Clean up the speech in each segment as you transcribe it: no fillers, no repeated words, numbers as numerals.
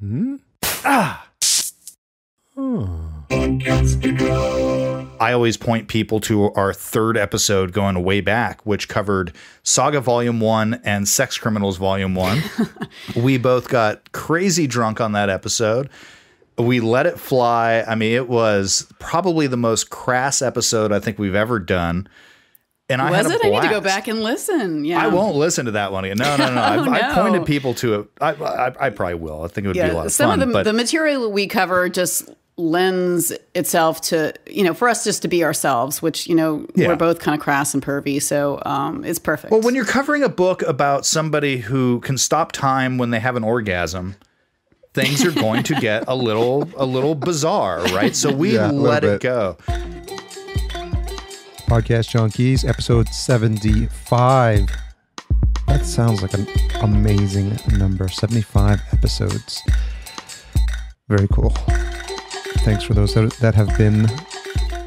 Hmm? I always point people to our third episode going way back, which covered Saga Volume 1 and Sex Criminals Volume 1. We both got crazy drunk on that episode. We let it fly. I mean, it was probably the most crass episode I think we've ever done. And I had a blast. I need to go back and listen. Yeah. I won't listen to that one again. No. I've pointed people to it. I probably will. I think it would be a lot of fun. Some of the material we cover just lends itself to, for us just to be ourselves, which, we're both kind of crass and pervy. So it's perfect. Well, when you're covering a book about somebody who can stop time when they have an orgasm, things are going to get a little bizarre, right? So we let it go. Podcast Junkies, episode 75. That sounds like an amazing number. 75 episodes. Very cool. Thanks for those that have been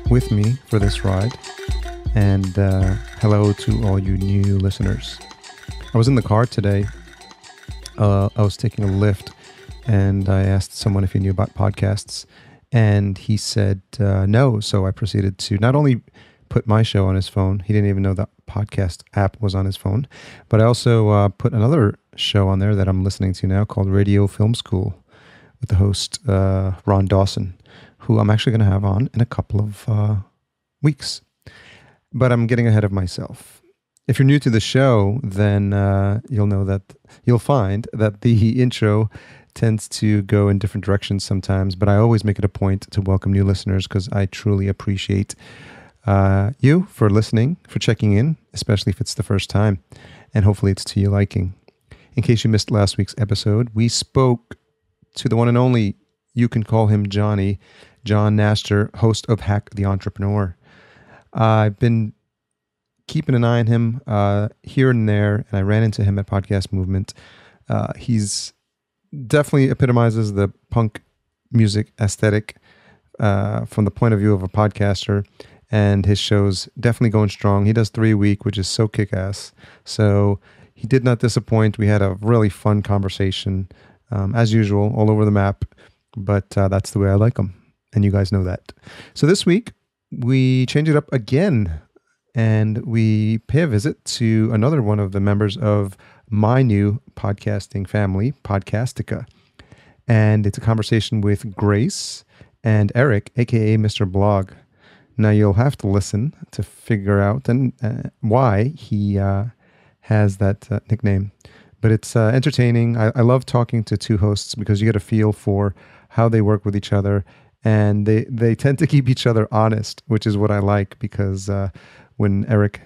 with me for this ride. And hello to all you new listeners. I was in the car today. I was taking a lift, and I asked someone if he knew about podcasts. And he said no. So I proceeded to not only put my show on his phone. He didn't even know the podcast app was on his phone. But I also put another show on there that I'm listening to now called Radio Film School with the host, Ron Dawson, who I'm actually going to have on in a couple of weeks. But I'm getting ahead of myself. If you're new to the show, then you'll find that the intro tends to go in different directions sometimes, but I always make it a point to welcome new listeners because I truly appreciate you for listening, for checking in, especially if it's the first time, and hopefully it's to your liking. In case you missed last week's episode, we spoke to the one and only, you can call him Johnny, John Nastor, host of Hack the Entrepreneur. I've been keeping an eye on him here and there, and I ran into him at Podcast Movement. He's definitely epitomizes the punk music aesthetic from the point of view of a podcaster. And his show's definitely going strong. He does 3 a week, which is so kick-ass. So he did not disappoint. We had a really fun conversation, as usual, all over the map. But that's the way I like them. And you guys know that. So this week, we change it up again. And we pay a visit to another one of the members of my new podcasting family, Podcastica. And it's a conversation with Grace and Erik, a.k.a. Mr. Blahg. Now, you'll have to listen to figure out why he has that nickname. But it's entertaining. I love talking to two hosts because you get a feel for how they work with each other. And they tend to keep each other honest, which is what I like, because when Erik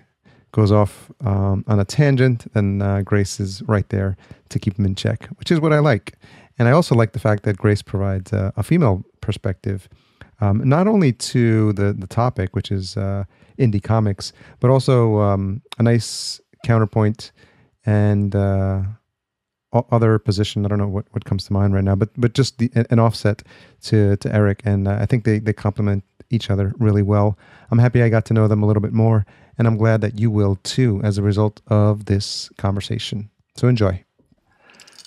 goes off on a tangent, then Grace is right there to keep him in check, which is what I like. And I also like the fact that Grace provides a female perspective, not only to the topic, which is indie comics, but also a nice counterpoint and other position. I don't know what comes to mind right now, but just an offset to Erik. And I think they complement each other really well. I'm happy I got to know them a little bit more, and I'm glad that you will too as a result of this conversation. So enjoy.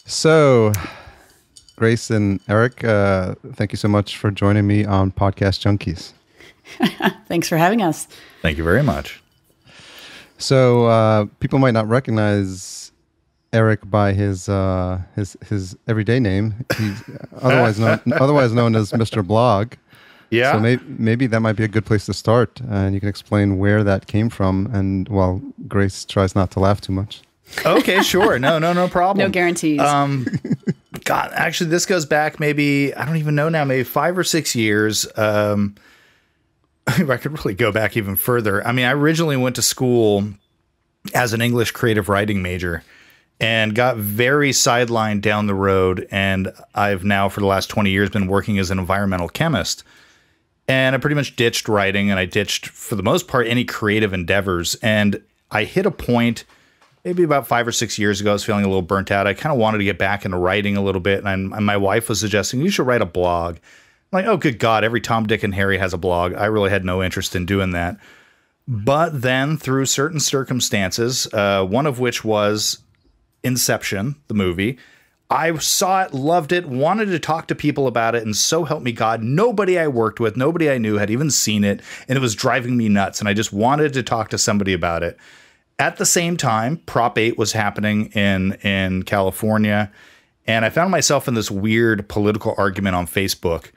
So, Grace and Erik, thank you so much for joining me on Podcast Junkies. Thanks for having us. Thank you very much. So people might not recognize Erik by his everyday name. He's otherwise known as Mr. Blahg. Yeah. So maybe that might be a good place to start, and you can explain where that came from. And while Grace tries not to laugh too much. Okay, sure. No problem. No guarantees. God, actually, this goes back maybe, I don't even know now, maybe 5 or 6 years. I could really go back even further. I mean, I originally went to school as an English creative writing major and got very sidelined down the road. And I've now, for the last 20 years, been working as an environmental chemist. And I pretty much ditched writing, and I ditched, for the most part, any creative endeavors. And I hit a point maybe about 5 or 6 years ago. I was feeling a little burnt out. I kind of wanted to get back into writing a little bit. And my wife was suggesting, you should write a blog. I'm like, oh, good God, every Tom, Dick, and Harry has a blog. I really had no interest in doing that. But then through certain circumstances, one of which was Inception, the movie, I saw it, loved it, wanted to talk to people about it, and so help me God, nobody I worked with, nobody I knew had even seen it, and it was driving me nuts, and I just wanted to talk to somebody about it. At the same time, Prop 8 was happening in California, and I found myself in this weird political argument on Facebook.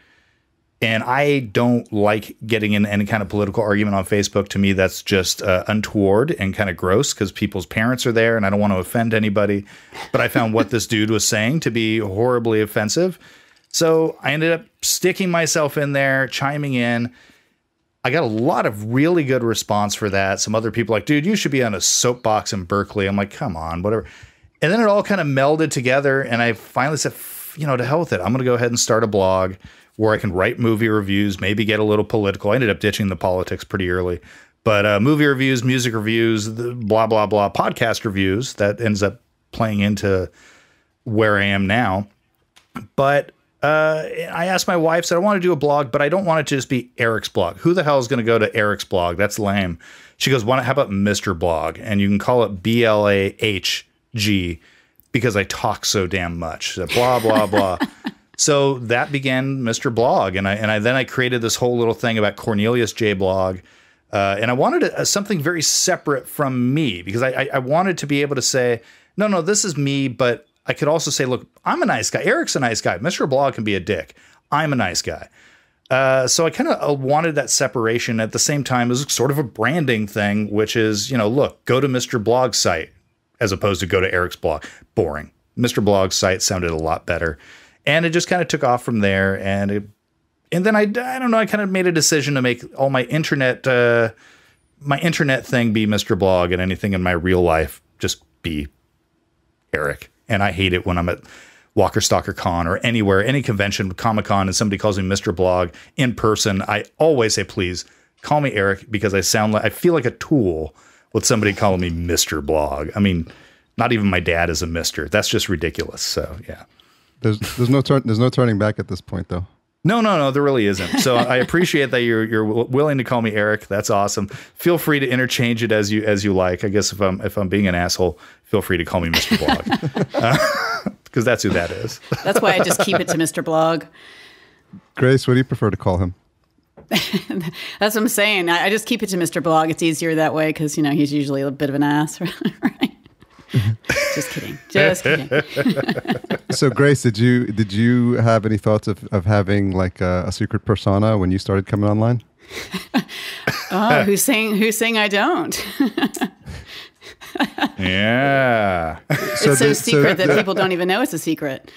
And I don't like getting in any kind of political argument on Facebook. To me, that's just untoward and kind of gross because people's parents are there and I don't want to offend anybody. But I found what this dude was saying to be horribly offensive. So I ended up sticking myself in there, chiming in. I got a lot of really good response for that. Some other people like, dude, you should be on a soapbox in Berkeley. I'm like, come on, whatever. And then it all kind of melded together. And I finally said, to hell with it. I'm going to go ahead and start a blog where I can write movie reviews, maybe get a little political. I ended up ditching the politics pretty early. But movie reviews, music reviews, blah, blah, blah, podcast reviews, that ends up playing into where I am now. But I asked my wife, said, I want to do a blog, but I don't want it to just be Erik's blog. Who the hell is going to go to Erik's blog? That's lame. She goes, how about Mr. Blog? And you can call it BLAHG because I talk so damn much. So blah, blah, blah. So that began Mr. Blog, and I created this whole little thing about Cornelius J. Blog, and I wanted something very separate from me because I wanted to be able to say, no, this is me, but I could also say, look, I'm a nice guy. Erik's a nice guy. Mr. Blog can be a dick. I'm a nice guy. So I kind of wanted that separation at the same time as sort of a branding thing, which is, look, go to Mr. Blog's site as opposed to go to Erik's blog. Boring. Mr. Blog's site sounded a lot better. And it just kind of took off from there. And then I don't know, I kind of made a decision to make all my internet thing be Mr. Blog and anything in my real life just be Erik. And I hate it when I'm at Walker Stalker Con or anywhere, any convention, Comic-Con, and somebody calls me Mr. Blog in person. I always say, please call me Erik because I feel like a tool with somebody calling me Mr. Blog. I mean, not even my dad is a Mr. That's just ridiculous. So, yeah. There's no turning back at this point, though. No, there really isn't. So I appreciate that you're willing to call me Erik. That's awesome. Feel free to interchange it as you like. I guess if I'm being an asshole, feel free to call me Mr. Blog because that's who that is. That's why I just keep it to Mr. Blog. Grace, what do you prefer to call him? That's what I'm saying. I just keep it to Mr. Blog. It's easier that way because he's usually a bit of an ass, right? Just kidding. So, Grace, did you have any thoughts of having like a secret persona when you started coming online? Oh, who's saying I don't? Yeah. It's so secret that people don't even know it's a secret.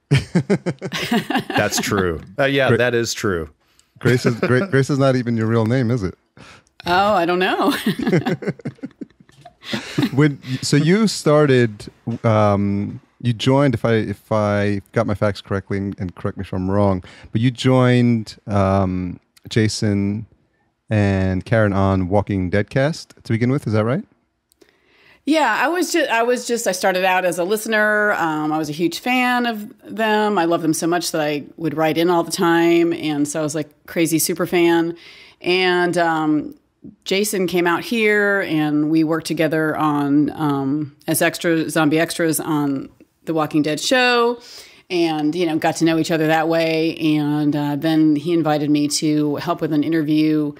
That's true. That is true. Grace is not even your real name, is it? Oh, I don't know. So you started, you joined, if I got my facts correctly, and correct me if I'm wrong, but you joined Jason and Karen on Walking Dead cast to begin with. Is that right? Yeah, I started out as a listener. I was a huge fan of them. I love them so much that I would write in all the time. And so I was like crazy super fan. And Jason came out here and we worked together on as zombie extras on the Walking Dead show, and got to know each other that way. And then he invited me to help with an interview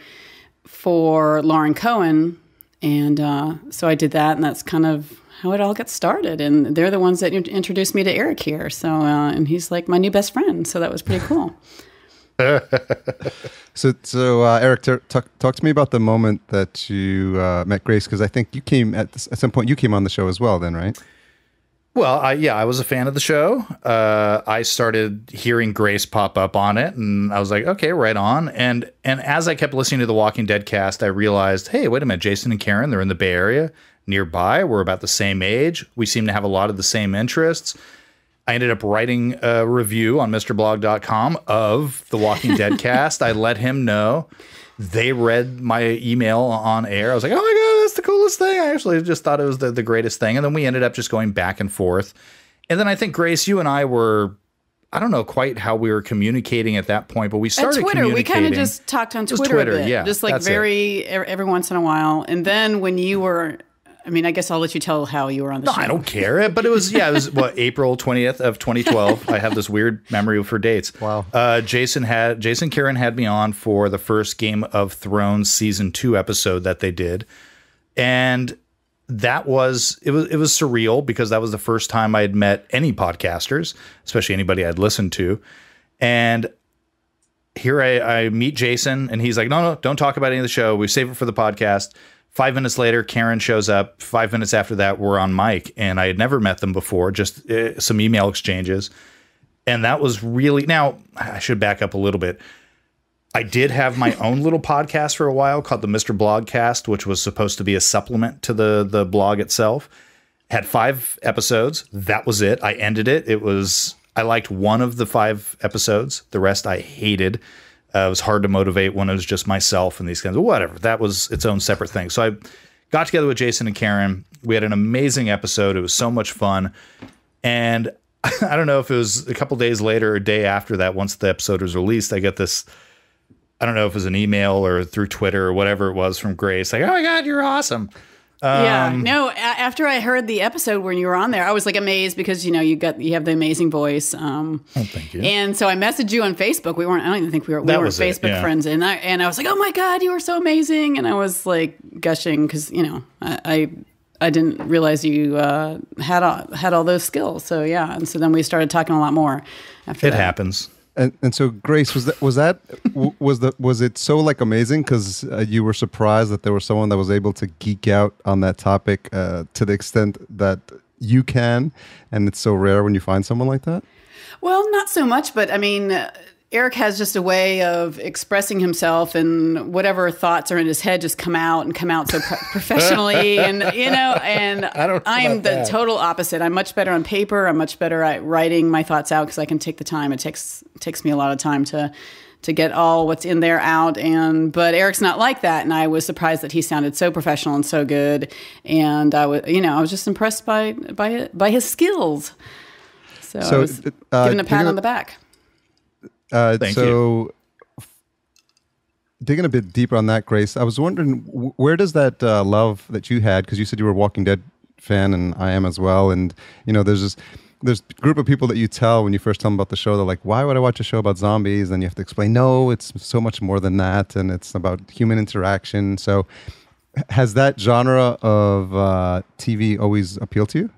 for Lauren Cohen, and so I did that, and that's kind of how it all got started. And they're the ones that introduced me to Erik here. So and he's like my new best friend. So that was pretty cool. So Erik, talk to me about the moment that you met Grace, because I think you came at some point. You came on the show as well, then, right? Well, I was a fan of the show. I started hearing Grace pop up on it, and I was like, okay, right on. And as I kept listening to the Walking Dead cast, I realized, hey, wait a minute, Jason and Karen, they're in the Bay Area nearby. We're about the same age. We seem to have a lot of the same interests. I ended up writing a review on MrBlog.com of the Walking Dead cast. I let him know. They read my email on air. I was like, oh my God, that's the coolest thing. I actually just thought it was the greatest thing. And then we ended up just going back and forth. And then I think, Grace, you and I were, I don't know quite how we were communicating at that point, but we started communicating. We kind of just talked on Twitter a bit. Yeah, just like every once in a while. And then when you were I mean, I guess I'll let you tell how you were on the show. I don't care. But it was what, April 20th of 2012. I have this weird memory for dates. Wow. Jason Karen had me on for the first Game of Thrones season 2 episode that they did. And it was surreal because that was the first time I had met any podcasters, especially anybody I'd listened to. And here I meet Jason, and he's like, no, don't talk about any of the show. We save it for the podcast. 5 minutes later, Karen shows up. 5 minutes after that, we're on mic, and I had never met them before, just some email exchanges. And that was really, now I should back up a little bit. I did have my own little podcast for a while called the Mr. Blogcast, which was supposed to be a supplement to the blog itself. Had 5 episodes. That was it. I ended it. I liked one of the 5 episodes. The rest I hated. It was hard to motivate when it was just myself and these kinds of whatever. That was its own separate thing. So I got together with Jason and Karen. We had an amazing episode. It was so much fun. And I don't know if it was a couple days later or a day after that, once the episode was released, I got this, I don't know if it was an email or through Twitter or whatever it was from Grace. Like, oh my God, you're awesome. After I heard the episode when you were on there, I was like amazed because you have the amazing voice. Thank you. And so I messaged you on Facebook. I don't even think we were Facebook friends, and I was like, oh my God, you were so amazing, and I was like gushing because I didn't realize you had all those skills. So yeah, and so then we started talking a lot more after that. It happens. And so, Grace, was it so like amazing because you were surprised that there was someone that was able to geek out on that topic to the extent that you can, and it's so rare when you find someone like that? Well, not so much, but I mean, Erik has just a way of expressing himself, and whatever thoughts are in his head just come out so professionally, and and I'm the total opposite. I'm much better on paper. I'm much better at writing my thoughts out because I can take the time. It takes me a lot of time to get all what's in there out, but Erik's not like that, and I was surprised that he sounded so professional and so good, and I was just impressed by his skills. So I was given a pat on the back. Thank you. Digging a bit deeper on that, Grace, I was wondering, where does that love that you had, because you said you were a Walking Dead fan, and I am as well, and there's a group of people that you tell when you first tell them about the show, they're like, why would I watch a show about zombies? And you have to explain, no, it's so much more than that, and it's about human interaction. So has that genre of TV always appealed to you?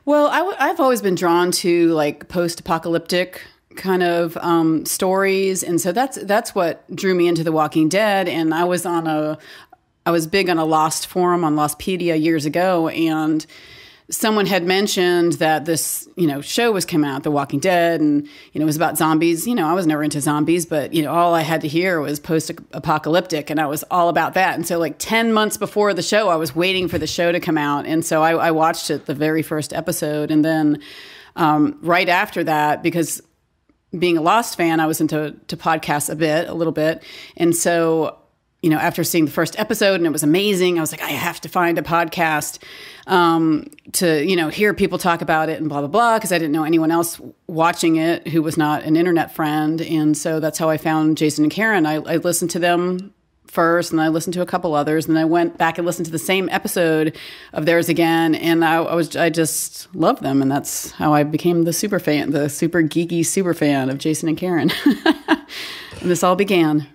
Well, I've always been drawn to like post-apocalyptic kind of stories, and so that's what drew me into The Walking Dead. And I was big on a Lost forum on Lostpedia years ago, and someone had mentioned that this show was coming out, The Walking Dead, and it was about zombies. I was never into zombies, but all I had to hear was post-apocalyptic, and I was all about that. And so like 10 months before the show, I was waiting for the show to come out, and so I watched it, the very first episode, and then right after that, because being a Lost fan, I was into podcasts a little bit. And so, after seeing the first episode and it was amazing, I was like, I have to find a podcast to, hear people talk about it and blah, blah, blah, because I didn't know anyone else watching it who was not an internet friend. And so that's how I found Jason and Karen. I listened to them first, and I listened to a couple others, and I went back and listened to the same episode of theirs again, and I just loved them, and that's how I became the super geeky super fan of Jason and Karen. And this all began.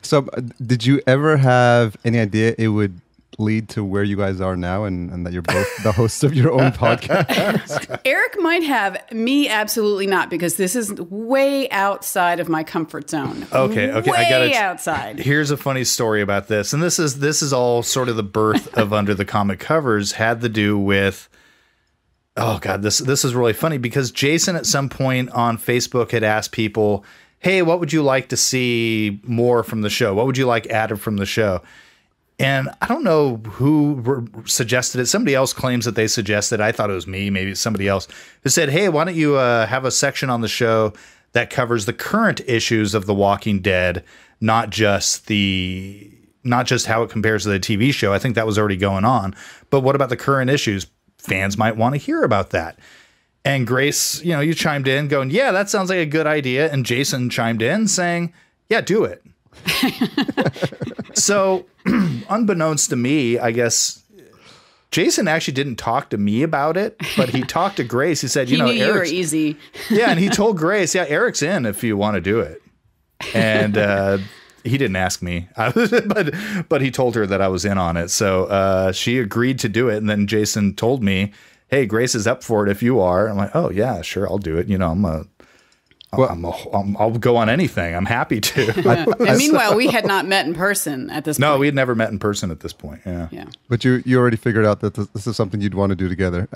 So, did you ever have any idea it would lead to where you guys are now, and that you're both the hosts of your own podcast? Erik might have, me absolutely not, because this is way outside of my comfort zone. Okay, way outside. Here's a funny story about this, and this is all sort of the birth of Under the Comic Covers had to do with. Oh God, this is really funny because Jason at some point on Facebook had asked people, "Hey, what would you like to see more from the show? What would you like added from the show?" And I don't know who suggested it. Somebody else claims that they suggested. I thought it was me, maybe somebody else, who said, hey, why don't you have a section on the show that covers the current issues of The Walking Dead, not just how it compares to the TV show. I think that was already going on. But what about the current issues? Fans might want to hear about that. And Grace, you chimed in going, yeah, that sounds like a good idea. And Jason chimed in saying, yeah, do it. So unbeknownst to me, I guess Jason actually didn't talk to me about it, but he talked to Grace. He said, he knew you were Eric's easy. Yeah, and he told Grace, yeah, Eric's in if you want to do it. And he didn't ask me, but he told her that I was in on it. So she agreed to do it. And then Jason told me, hey, Grace is up for it if you are. I'm like, oh, yeah, sure, I'll do it. I'll go on anything. I'm happy to. And meanwhile, we had not met in person at this point. No, we had never met in person at this point. Yeah. But you already figured out that this is something you'd want to do together.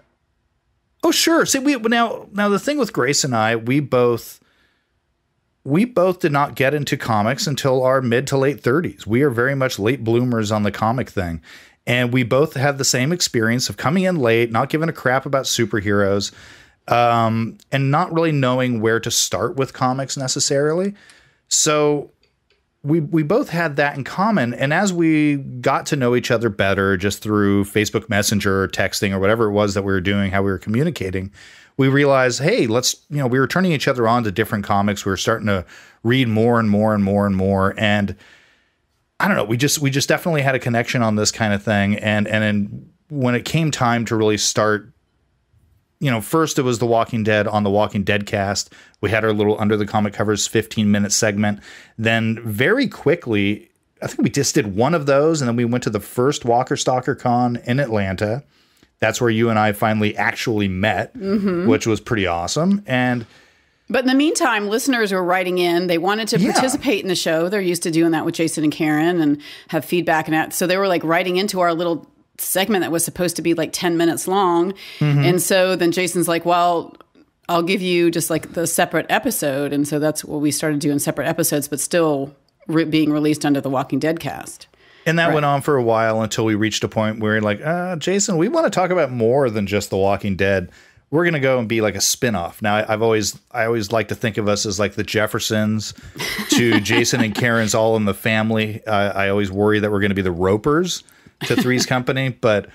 Oh, sure. See, now the thing with Grace and I, we both did not get into comics until our mid to late 30s. We are very much late bloomers on the comic thing. And we both had the same experience of coming in late, not giving a crap about superheroes, and not really knowing where to start with comics necessarily. So we both had that in common. And as we got to know each other better, just through Facebook Messenger or texting or whatever it was that we were doing, how we were communicating, we realized, hey, we were turning each other on to different comics. We were starting to read more and more and more and more. And I don't know, we just definitely had a connection on this kind of thing. And then when it came time to really start, first it was The Walking Dead on the Walking Dead cast. We had our little Under the Comic Covers 15-minute segment. Then very quickly, I think we just did one of those, and then we went to the first Walker Stalker Con in Atlanta. That's where you and I finally actually met, which was pretty awesome. But in the meantime, listeners were writing in. They wanted to participate in the show. They're used to doing that with Jason and Karen and have feedback and that. So they were like writing into our little segment that was supposed to be like 10 minutes long. And so then Jason's like, well, I'll give you just like the separate episode. And so that's what we started doing, separate episodes, but still being released under the Walking Dead cast. And that went on for a while until we reached a point where we're like, Jason, we want to talk about more than just The Walking Dead. We're going to go and be like a spinoff. Now, I always like to think of us as like the Jeffersons to Jason and Karen's All in the Family. I always worry that we're going to be the Ropers to Three's Company, but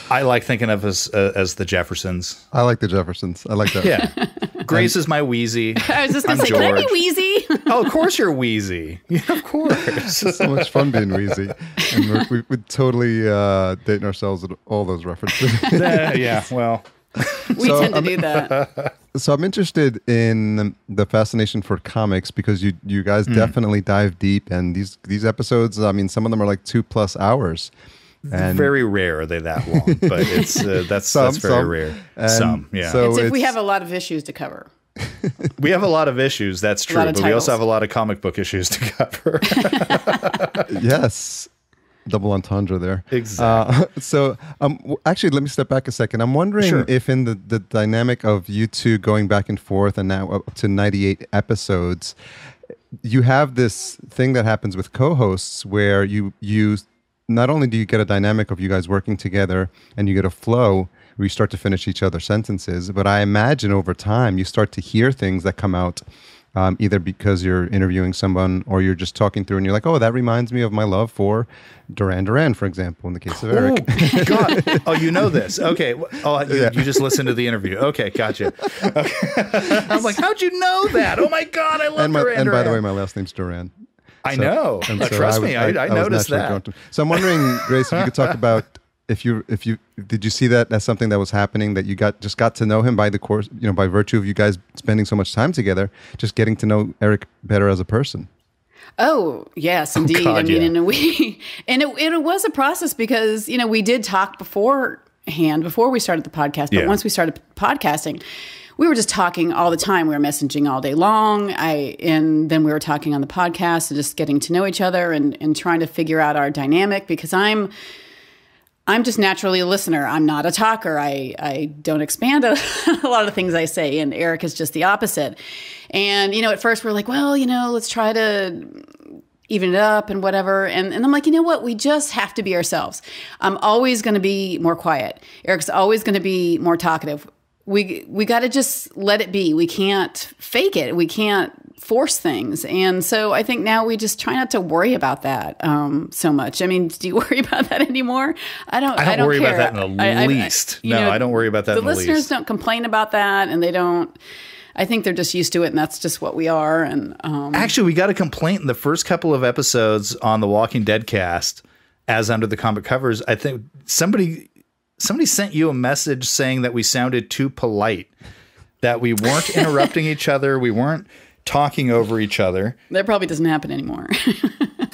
I like thinking of us as the Jeffersons. I like the Jeffersons. I like that. Yeah. Grace is my Wheezy. I was just going to say, can I be Wheezy? Oh, of course you're Wheezy. Yeah, of course. It's so much fun being Wheezy. And we're totally dating ourselves with all those references. Yeah, well. We tend to do that. So I'm interested in the fascination for comics because you guys definitely dive deep, and these episodes, I mean, some of them are like 2+ hours. And very rare are they that long, but it's that's very rare. Some, yeah. So it's if we have a lot of issues to cover. We have a lot of issues, that's true, but we also have a lot of comic book issues to cover. Yes. Double entendre there. Exactly. So actually, let me step back a second. I'm wondering if in the dynamic of you two going back and forth and now up to 98 episodes, you have this thing that happens with co-hosts where you not only do you get a dynamic of you guys working together and you get a flow where you start to finish each other's sentences, but I imagine over time you start to hear things that come out either because you're interviewing someone or you're just talking through and you're like, oh, that reminds me of my love for Duran, for example, in the case of Eric. Oh, God. Oh, you know this. Okay. Oh, you just listened to the interview. Okay, gotcha. Okay. I'm like, how'd you know that? Oh, my God, I love Duran. And by the way, my last name's Duran. I know. Trust me, I noticed that. So I'm wondering, Grace, if you could talk about if you did you see that as something that was happening, that you got to know him by the course, by virtue of you guys spending so much time together, just getting to know Eric better as a person. Oh, yes, indeed. Oh, God, I mean, it was a process because, we did talk beforehand before we started the podcast, but once we started podcasting, we were just talking all the time. We were messaging all day long. And then we were talking on the podcast and just getting to know each other and trying to figure out our dynamic because I'm just naturally a listener. I'm not a talker. I don't expand a lot of the things I say, and Eric is just the opposite. And, at first we're like, well, let's try to even it up and whatever. And I'm like, you know what? We just have to be ourselves. I'm always going to be more quiet. Eric's always going to be more talkative. We got to just let it be. We can't fake it. We can't force things. And so I think now we just try not to worry about that so much. I mean, do you worry about that anymore? I don't worry care. about that in the least. I don't worry about that in the least. The listeners don't complain about that, and they don't. I think they're just used to it, and that's just what we are. And actually, we got a complaint in the first couple of episodes on the Walking Dead cast as Under the Comic Covers. I think somebody somebody sent you a message saying that we sounded too polite, that we weren't interrupting each other, we weren't talking over each other. That probably doesn't happen anymore.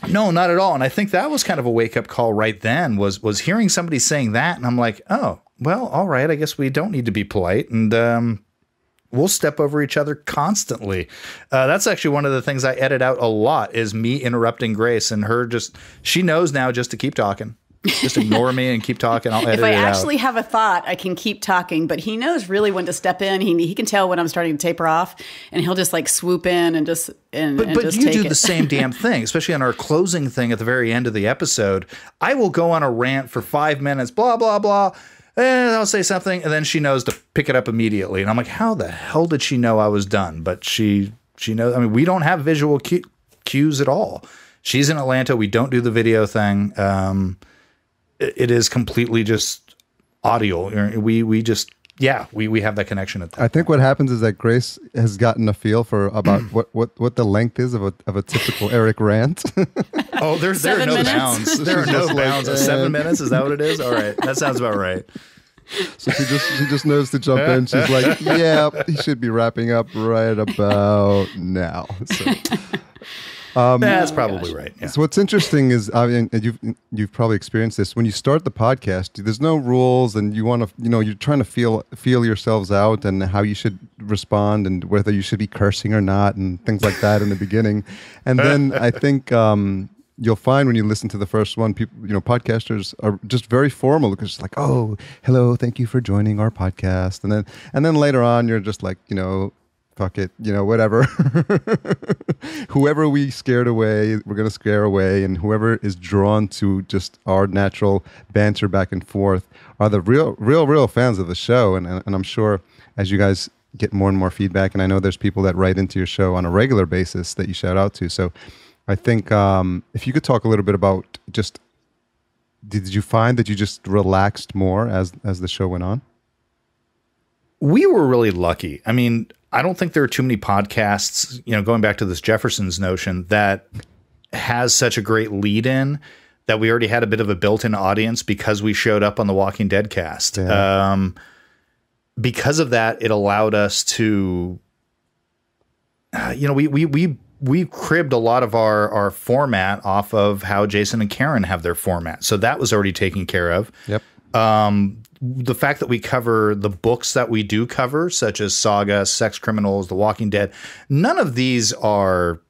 No, not at all. And I think that was kind of a wake-up call right then, was hearing somebody saying that, and I'm like, oh, well, all right, I guess we don't need to be polite, and we'll step over each other constantly. That's actually one of the things I edit out a lot, is me interrupting Grace, and her she knows now just to keep talking. Just ignore me and keep talking. I'll edit it out. If I actually have a thought, I can keep talking, but he knows really when to step in. He can tell when I'm starting to taper off, and he'll just like swoop in and just But just you take do it. the same damn thing, especially on our closing thing at the very end of the episode. I will go on a rant for 5 minutes, blah, blah, blah, and I'll say something, and then she knows to pick it up immediately. And I'm like, how the hell did she know I was done? But she knows. I mean, we don't have visual cues at all. She's in Atlanta. We don't do the video thing. It is completely just audio. We just, we have that connection at that I think what happens is that Grace has gotten a feel for about what the length is of a typical Erik rant. Oh, there are 7 no minutes? bounds. There are no bounds. 7 minutes? Is that what it is? All right. That sounds about right. So she just knows to jump in. She's like, yeah, he should be wrapping up right about now. So. That's probably right. Yeah. So what's interesting is, I mean, you've probably experienced this. When you start the podcast, there's no rules, and you want to, you're trying to feel yourselves out and how you should respond and whether you should be cursing or not and things like that in the beginning. And then I think you'll find when you listen to the first one, people, podcasters are just very formal because it's like, oh, hello, thank you for joining our podcast, and then later on you're just like, fuck it, whatever. Whoever we scared away, we're going to scare away. And whoever is drawn to just our natural banter back and forth are the real fans of the show. And I'm sure as you guys get more and more feedback, and I know there's people that write into your show on a regular basis that you shout out to. So I think if you could talk a little bit about just, did you find that you just relaxed more as the show went on? We were really lucky. I mean, I don't think there are too many podcasts, going back to this Jefferson's notion, that has such a great lead in that we already had a bit of a built-in audience because we showed up on the Walking Dead cast. Yeah. Because of that, it allowed us to, we cribbed a lot of our format off of how Jason and Karen have their format. So that was already taken care of. Yep. The fact that we cover the books that we do cover, such as Saga, Sex Criminals, The Walking Dead, none of these are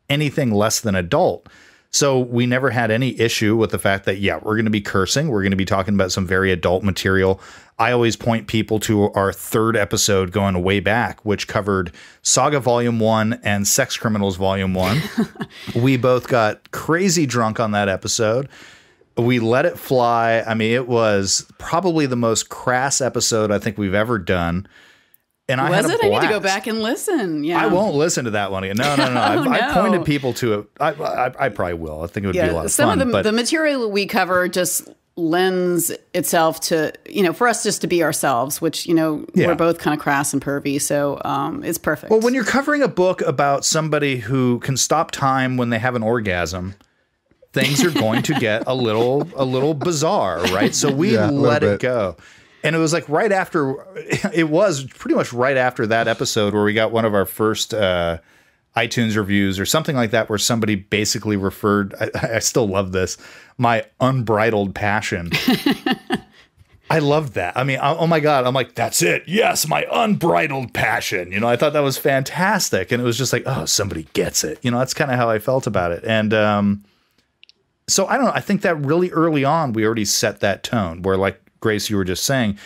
anything less than adult. So we never had any issue with the fact that, we're going to be cursing. We're going to be talking about some very adult material. I always point people to our third episode going way back, which covered Saga Volume 1 and Sex Criminals Volume 1. We both got crazy drunk on that episode. We let it fly. I mean, it was probably the most crass episode I think we've ever done. And I had a blast. I need to go back and listen. Yeah, I won't listen to that one again. No. I pointed people to it. I probably will. I think it would be a lot of fun. Some of the material we cover just lends itself to, for us just to be ourselves, which, we're both kind of crass and pervy. So it's perfect. Well, when you're covering a book about somebody who can stop time when they have an orgasm, things are going to get a little bizarre, right? So we let it go. And it was like it was pretty much right after that episode where we got one of our first iTunes reviews or something like that, where somebody basically referred, I still love this, my unbridled passion. I loved that. I mean, oh my God. I'm like, that's it. Yes, my unbridled passion. I thought that was fantastic. And it was just like, oh, somebody gets it. That's kind of how I felt about it. And so I don't know. I think that really early on, we already set that tone where, like Grace, you were just saying,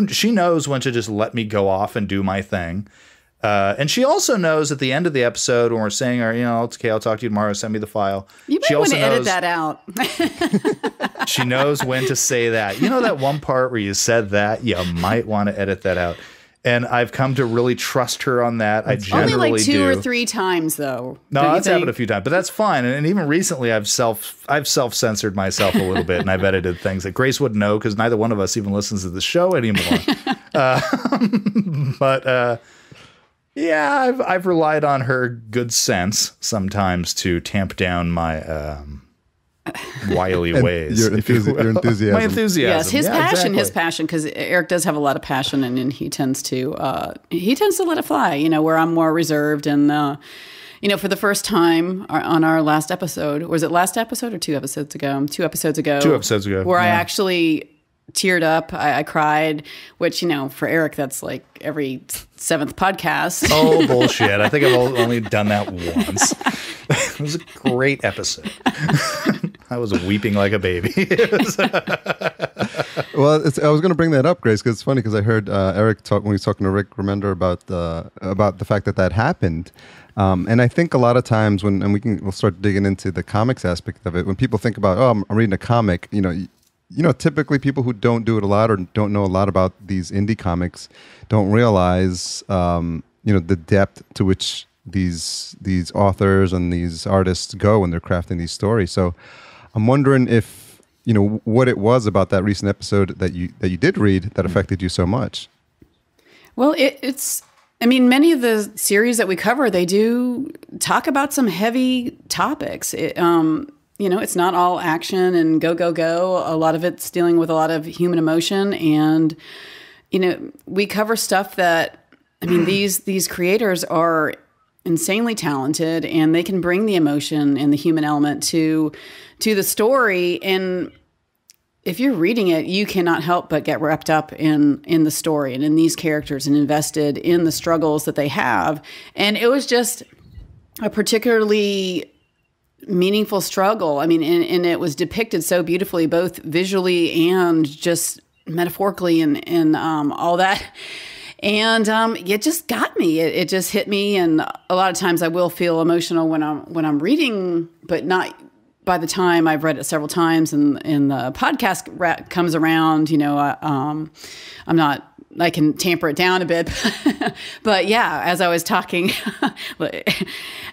she knows when to just let me go off and do my thing. And she also knows at the end of the episode when we're saying, it's okay, I'll talk to you tomorrow, send me the file. You might want to edit that out. She knows when to say that. That one part where you said that, you might want to edit that out. And I've come to really trust her on that. I generally do. Only like 2 or 3 times, though. No, that's happened a few times, but that's fine. And even recently, I've self-censored myself a little bit, and I've edited things that Grace wouldn't know because neither one of us even listens to the show anymore. I've relied on her good sense sometimes to tamp down my wily ways. Your enthusiasm. My enthusiasm. Yes, his passion, his passion, because Eric does have a lot of passion, and he tends to let it fly. Where I'm more reserved, and for the first time on our last episode, was it last episode or 2 episodes ago? 2 episodes ago. 2 episodes ago, where I actually teared up. I cried, which, for Eric, that's like every 7th podcast. Oh, bullshit. I think I've only done that once. It was a great episode. I was weeping like a baby. Well, I was going to bring that up, Grace, because it's funny because I heard Eric talk when he was talking to Rick Remender about the fact that happened. And I think a lot of times we'll start digging into the comics aspect of it. When people think about, I'm reading a comic, typically people who don't do it a lot or don't know a lot about these indie comics don't realize, the depth to which these authors and these artists go when they're crafting these stories. So I'm wondering if, what it was about that recent episode that you did read that affected you so much. Well, many of the series that we cover, they do talk about some heavy topics. It's not all action and go, go, go. A lot of it's dealing with a lot of human emotion. And, we cover stuff that, these creators are insanely talented, and they can bring the emotion and the human element to the story. And if you're reading it, you cannot help but get wrapped up in the story and in these characters and invested in the struggles that they have. And it was just a particularly meaningful struggle. And it was depicted so beautifully, both visually and just metaphorically and all that. And it just got me. It just hit me. And a lot of times I will feel emotional when I'm reading, but not by the time I've read it several times and the podcast comes around. I'm not. I can tamper it down a bit, but yeah, as I was talking,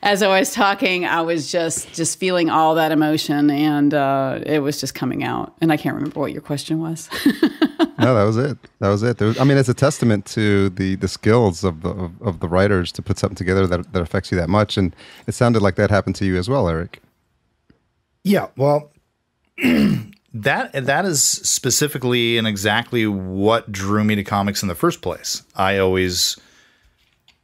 I was just feeling all that emotion, and it was just coming out. And I can't remember what your question was. No, that was it. It's a testament to the skills of the writers to put something together that affects you that much. And it sounded like that happened to you as well, Eric. Yeah, well, that is specifically and exactly what drew me to comics in the first place. I always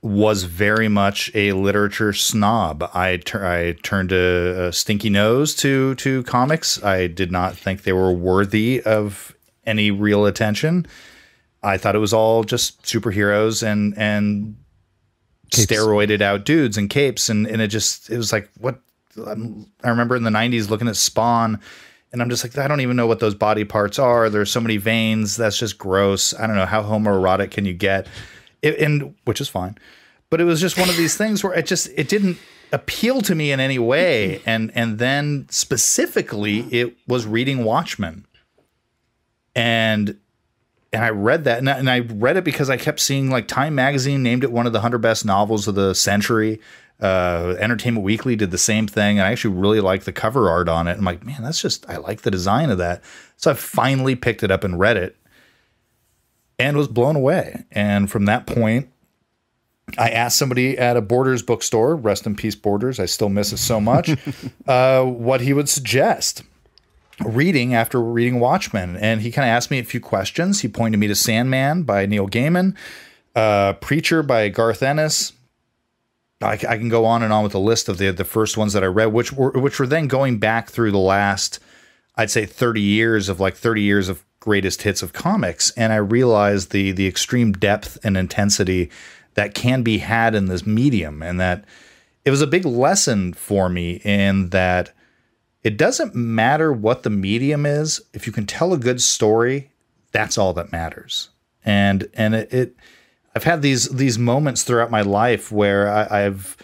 was very much a literature snob. I turned a stinky nose to comics. I did not think they were worthy of any real attention. I thought it was all just superheroes and capes. Steroided out dudes and capes, and it was like, what? I remember in the 90s looking at Spawn, and I'm just like, I don't even know what those body parts are. There's so many veins. That's just gross. I don't know, how homoerotic can you get? Which is fine. But it was just one of these things where it didn't appeal to me in any way. And then specifically it was reading Watchmen. And I read that, and I read it because I kept seeing, like, Time Magazine named it one of the 100 best novels of the century. Entertainment Weekly did the same thing. And I actually really liked the cover art on it. I'm like, man, I like the design of that. So I finally picked it up and read it and was blown away. And from that point, I asked somebody at a Borders bookstore, rest in peace, Borders, I still miss it so much, what he would suggest reading after reading Watchmen. And he kind of asked me a few questions. He pointed me to Sandman by Neil Gaiman, Preacher by Garth Ennis. I can go on and on with the list of the first ones that I read, which were then going back through the last, I'd say 30 years of greatest hits of comics. And I realized the extreme depth and intensity that can be had in this medium, and that it was a big lesson for me in that it doesn't matter what the medium is. If you can tell a good story, that's all that matters. And I've had these moments throughout my life where I've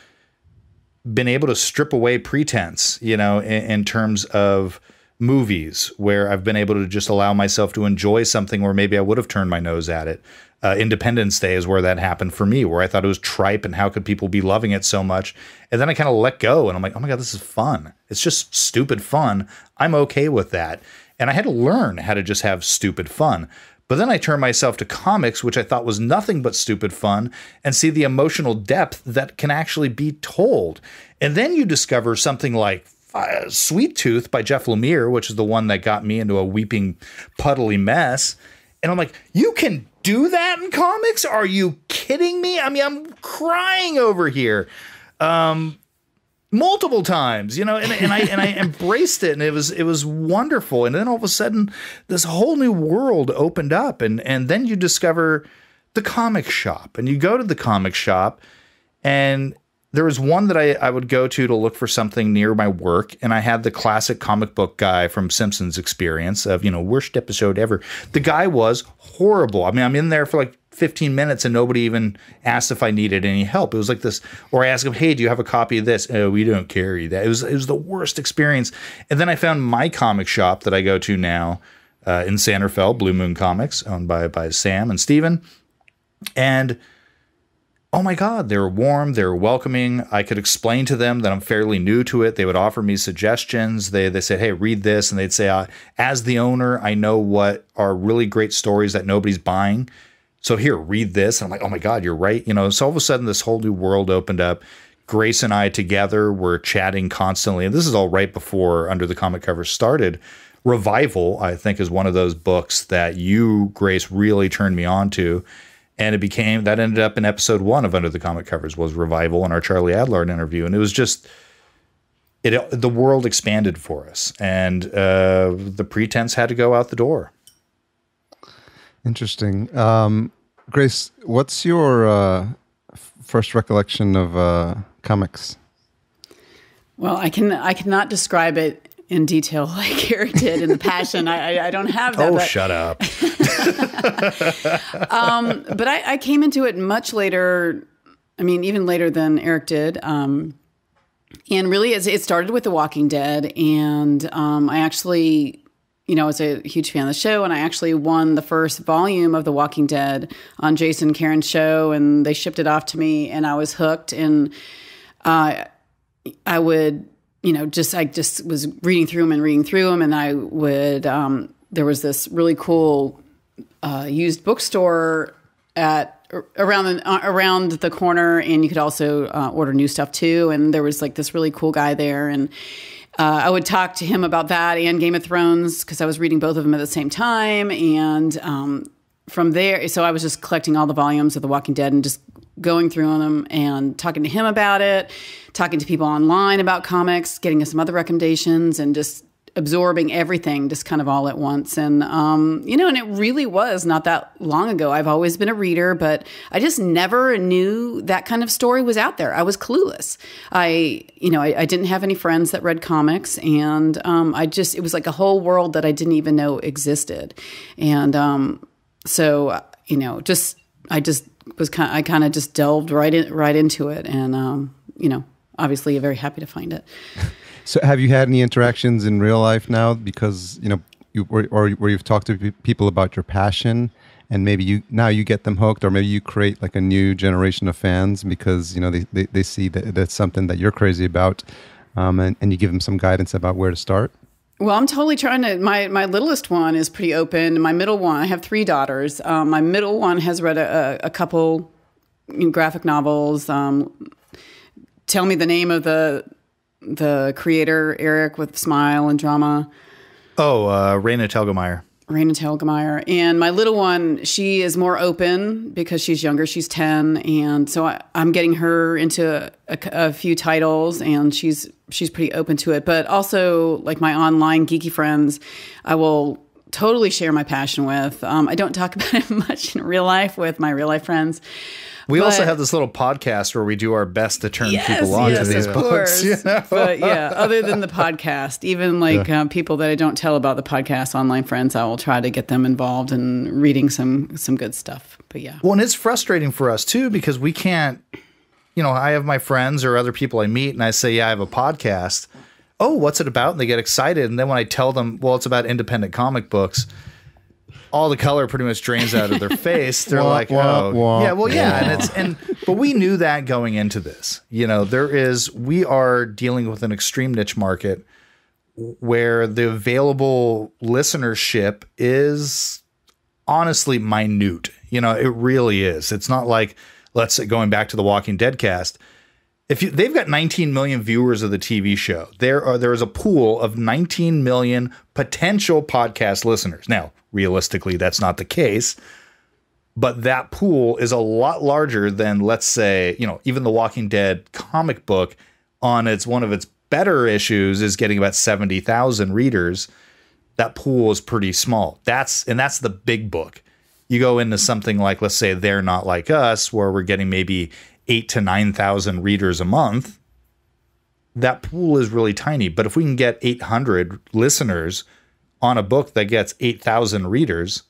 been able to strip away pretense, in terms of movies, where I've been able to just allow myself to enjoy something where maybe I would have turned my nose at it. Independence Day is where that happened for me, where I thought it was tripe and how could people be loving it so much? And then I kind of let go and I'm like, oh my God, this is fun. It's just stupid fun. I'm okay with that. And I had to learn how to just have stupid fun. But then I turned myself to comics, which I thought was nothing but stupid fun, and see the emotional depth that can actually be told. And then you discover something like, Sweet Tooth by Jeff Lemire, which is the one that got me into a weeping, puddly mess. And I'm like, you can do that in comics? Are you kidding me? I mean, I'm crying over here. Multiple times, and I embraced it, and it was wonderful. And then all of a sudden, this whole new world opened up, and then you discover the comic shop, and you go to the comic shop, and there was one that I would go to look for something near my work, and I had the classic comic book guy from Simpsons experience of, worst episode ever. The guy was horrible. I mean, I'm in there for like 15 minutes and nobody even asked if I needed any help. It was like this, or I asked him, hey, do you have a copy of this? Oh, we don't carry that. It was the worst experience. And then I found my comic shop that I go to now in Sanderfeld, Blue Moon Comics, owned by Sam and Steven. And oh my God, they were warm, they were welcoming. I could explain to them that I'm fairly new to it. They would offer me suggestions. They said, hey, read this. And they'd say, as the owner, I know what are really great stories that nobody's buying. So here, read this. And I'm like, oh my God, you're right. So all of a sudden this whole new world opened up. Grace and I together were chatting constantly. And this is all right before Under the Comic Cover started. Revival, I think, is one of those books that you, Grace, really turned me on to. And that ended up in episode 1 of Under the Comic Covers was Revival in our Charlie Adlard interview. And it was just, the world expanded for us. And the pretense had to go out the door. Interesting. Grace, what's your first recollection of comics? Well, I cannot describe it in detail like Erik did in the passion. I don't have that. Oh, shut up. But I came into it much later. I mean, even later than Erik did. And really, it started with The Walking Dead. And I actually, I was a huge fan of the show. And I actually won the first volume of The Walking Dead on Jason Caron's show. And they shipped it off to me. And I was hooked. And I would... I just was reading through them, and I would. There was this really cool used bookstore around the corner, and you could also order new stuff too. And there was like this really cool guy there, and I would talk to him about that and Game of Thrones because I was reading both of them at the same time. And from there, so I was just collecting all the volumes of The Walking Dead and just going through them and talking to him about it, talking to people online about comics, getting us some other recommendations, and just absorbing everything just kind of all at once. And, and it really was not that long ago. I've always been a reader, but I just never knew that kind of story was out there. I was clueless. I didn't have any friends that read comics, and it was like a whole world that I didn't even know existed. And I kind of just delved right into it, and obviously very happy to find it. So, have you had any interactions in real life now? Because where you've talked to people about your passion, and maybe you get them hooked, or maybe you create like a new generation of fans because they see that that's something that you're crazy about, and you give them some guidance about where to start. Well, I'm totally trying to. My littlest one is pretty open. My middle one, I have 3 daughters. My middle one has read a couple graphic novels. Tell me the name of the creator, Erik, with Smile and Drama. Oh, Raina Telgemeier. And my little one, she is more open because she's younger. She's 10, and so I'm getting her into a few titles, and she's pretty open to it. But also, like my online geeky friends, I will totally share my passion with. I don't talk about it much in real life with my real life friends. We also have this little podcast where we do our best to turn people on to these books. But yeah, other than the podcast, even like people that I don't tell about the podcast, online friends, I will try to get them involved in reading some good stuff. But yeah. Well, and it's frustrating for us too, because we can't, I have my friends or other people I meet and I say, yeah, I have a podcast. Oh, what's it about? And they get excited. And then when I tell them, well, it's about independent comic books, all the color pretty much drains out of their face. They're like, oh, yeah, well, yeah. But we knew that going into this. We are dealing with an extreme niche market where the available listenership is honestly minute. It really is. It's not like, let's say, going back to the Walking Dead cast, they've got 19 million viewers of the TV show, there is a pool of 19 million potential podcast listeners. Now, realistically, that's not the case, but that pool is a lot larger than, let's say, even the Walking Dead comic book on one of its better issues is getting about 70,000 readers. That pool is pretty small. That's the big book. You go into something like, let's say, They're Not Like Us, where we're getting maybe 8,000 to 9,000 readers a month. That pool is really tiny. But if we can get 800 listeners on a book that gets 8,000 readers,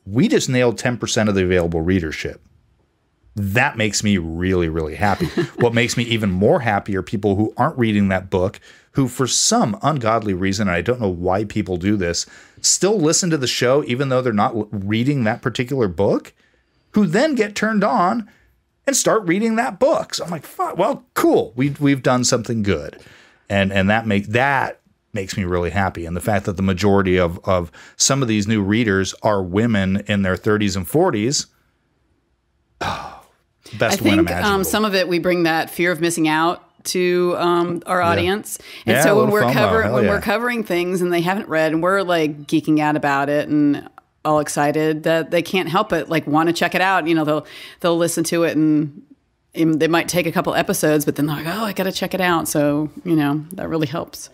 we just nailed 10% of the available readership. That makes me really, really happy. What makes me even more happy are people who aren't reading that book, who for some ungodly reason, and I don't know why people do this, still listen to the show even though they're not reading that particular book, who then get turned on and start reading that book. So I'm like, fuck, well, cool. We've done something good. And that makes me really happy. And the fact that the majority of some of these new readers are women in their 30s and 40s, best win imaginable. Some of it, we bring that fear of missing out to our audience. And Yeah, so when we're covering things and they haven't read and we're like geeking out about it and all excited, that they can't help it, like want to check it out. They'll listen to it and they might take a couple episodes, but then they're like, oh, I got to check it out. So, that really helps.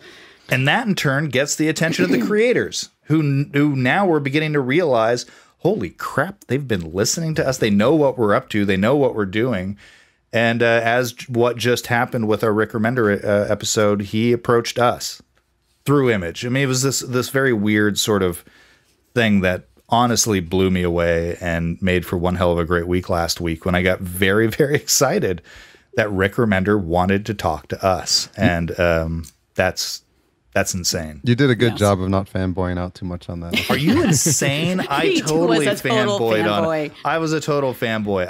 And that in turn gets the attention of the creators who now we're beginning to realize, holy crap, they've been listening to us. They know what we're up to. They know what we're doing. And as what just happened with our Rick Remender episode, he approached us through Image. I mean, it was this very weird sort of thing that honestly blew me away and made for one hell of a great week last week when I got very, very excited that Rick Remender wanted to talk to us. And that's insane. You did a good job of not fanboying out too much on that. Are you insane? I totally was a total fanboyed on fanboy. it. I was a total fanboy.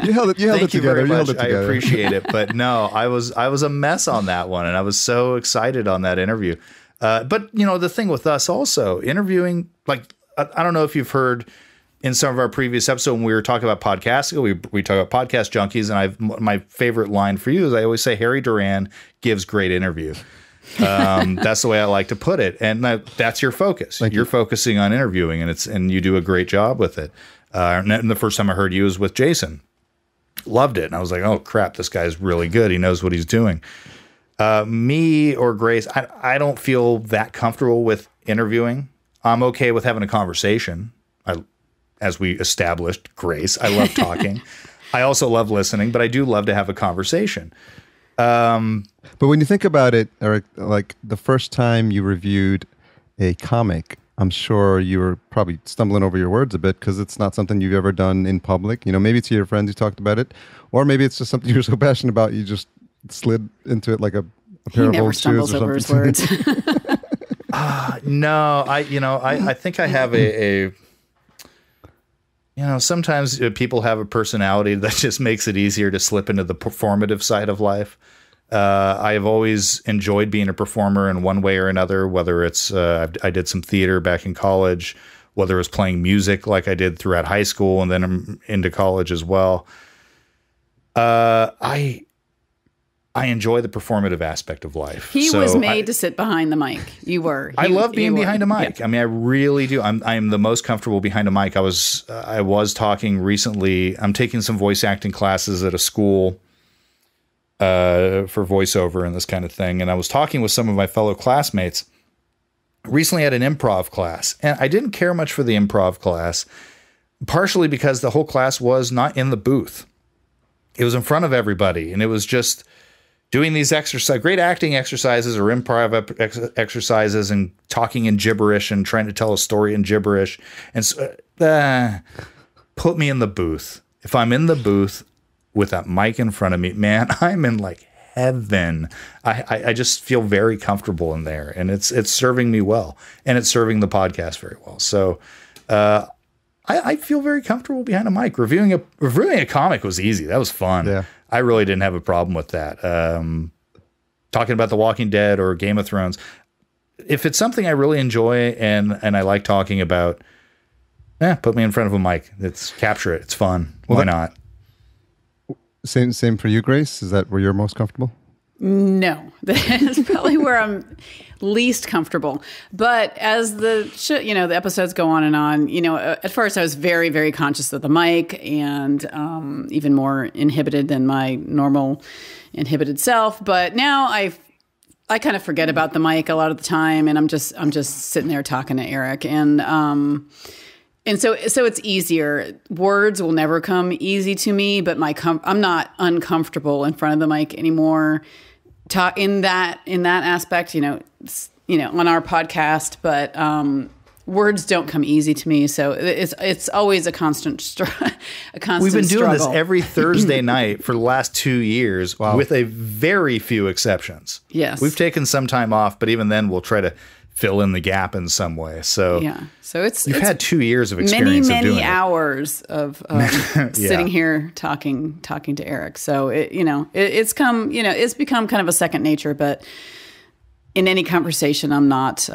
You held it together. I appreciate it. But no, I was a mess on that one. And I was so excited on that interview. But the thing with us also, interviewing, like, I don't know if you've heard in some of our previous episodes when we were talking about podcasting, we talk about podcast junkies. And my favorite line for you is I always say Harry Duran gives great interview. That's the way I like to put it. And that's your focus. You're focusing on interviewing and you do a great job with it. And the first time I heard you was with Jason. Loved it. And I was like, oh crap, this guy's really good. He knows what he's doing. Me or Grace, I don't feel that comfortable with interviewing. I'm okay with having a conversation. As we established, Grace, I love talking. I also love listening, but I do love to have a conversation. But when you think about it, Eric, like the first time you reviewed a comic, I'm sure you were probably stumbling over your words a bit because it's not something you've ever done in public. Maybe to your friends you talked about it, or maybe it's just something you're so passionate about you just slid into it like a pair of old shoes or something. He never stumbles over his words. No, I think I have a sometimes people have a personality that just makes it easier to slip into the performative side of life. I have always enjoyed being a performer in one way or another, whether it's I did some theater back in college, whether it was playing music like I did throughout high school and then I'm into college as well. I enjoy the performative aspect of life. He was made to sit behind the mic. You were. I love being behind a mic. Yeah. I mean, I really do. I'm the most comfortable behind a mic. I was talking recently. I'm taking some voice acting classes at a school for voiceover and this kind of thing. And I was talking with some of my fellow classmates. Recently at an improv class, and I didn't care much for the improv class, partially because the whole class was not in the booth. It was in front of everybody, and it was just doing these great acting exercises or improv exercises and talking in gibberish and trying to tell a story in gibberish. And so, put me in the booth. If I'm in the booth with that mic in front of me, man, I'm in like heaven. I just feel very comfortable in there, and it's serving me well, and it's serving the podcast very well. So I feel very comfortable behind a mic. Reviewing a comic was easy. That was fun. Yeah. I really didn't have a problem with that. Talking about The Walking Dead or Game of Thrones, if it's something I really enjoy and I like talking about, put me in front of a mic. Capture it. It's fun. Why not? Same for you, Grace? Is that where you're most comfortable? No, that's probably where I'm least comfortable. But as the the episodes go on and on, at first I was very, very conscious of the mic and even more inhibited than my normal inhibited self. But now I kind of forget about the mic a lot of the time, and I'm just sitting there talking to Erik, and so it's easier. Words will never come easy to me, but I'm not uncomfortable in front of the mic anymore. In that aspect, on our podcast, but words don't come easy to me. So it's always a constant struggle. We've been doing this every Thursday night for the last 2 years, with a very few exceptions. Yes, we've taken some time off, but even then, we'll try to fill in the gap in some way. So you've had 2 years of experience, many hours of sitting here talking to Erik. So it's become kind of a second nature. But in any conversation, I'm not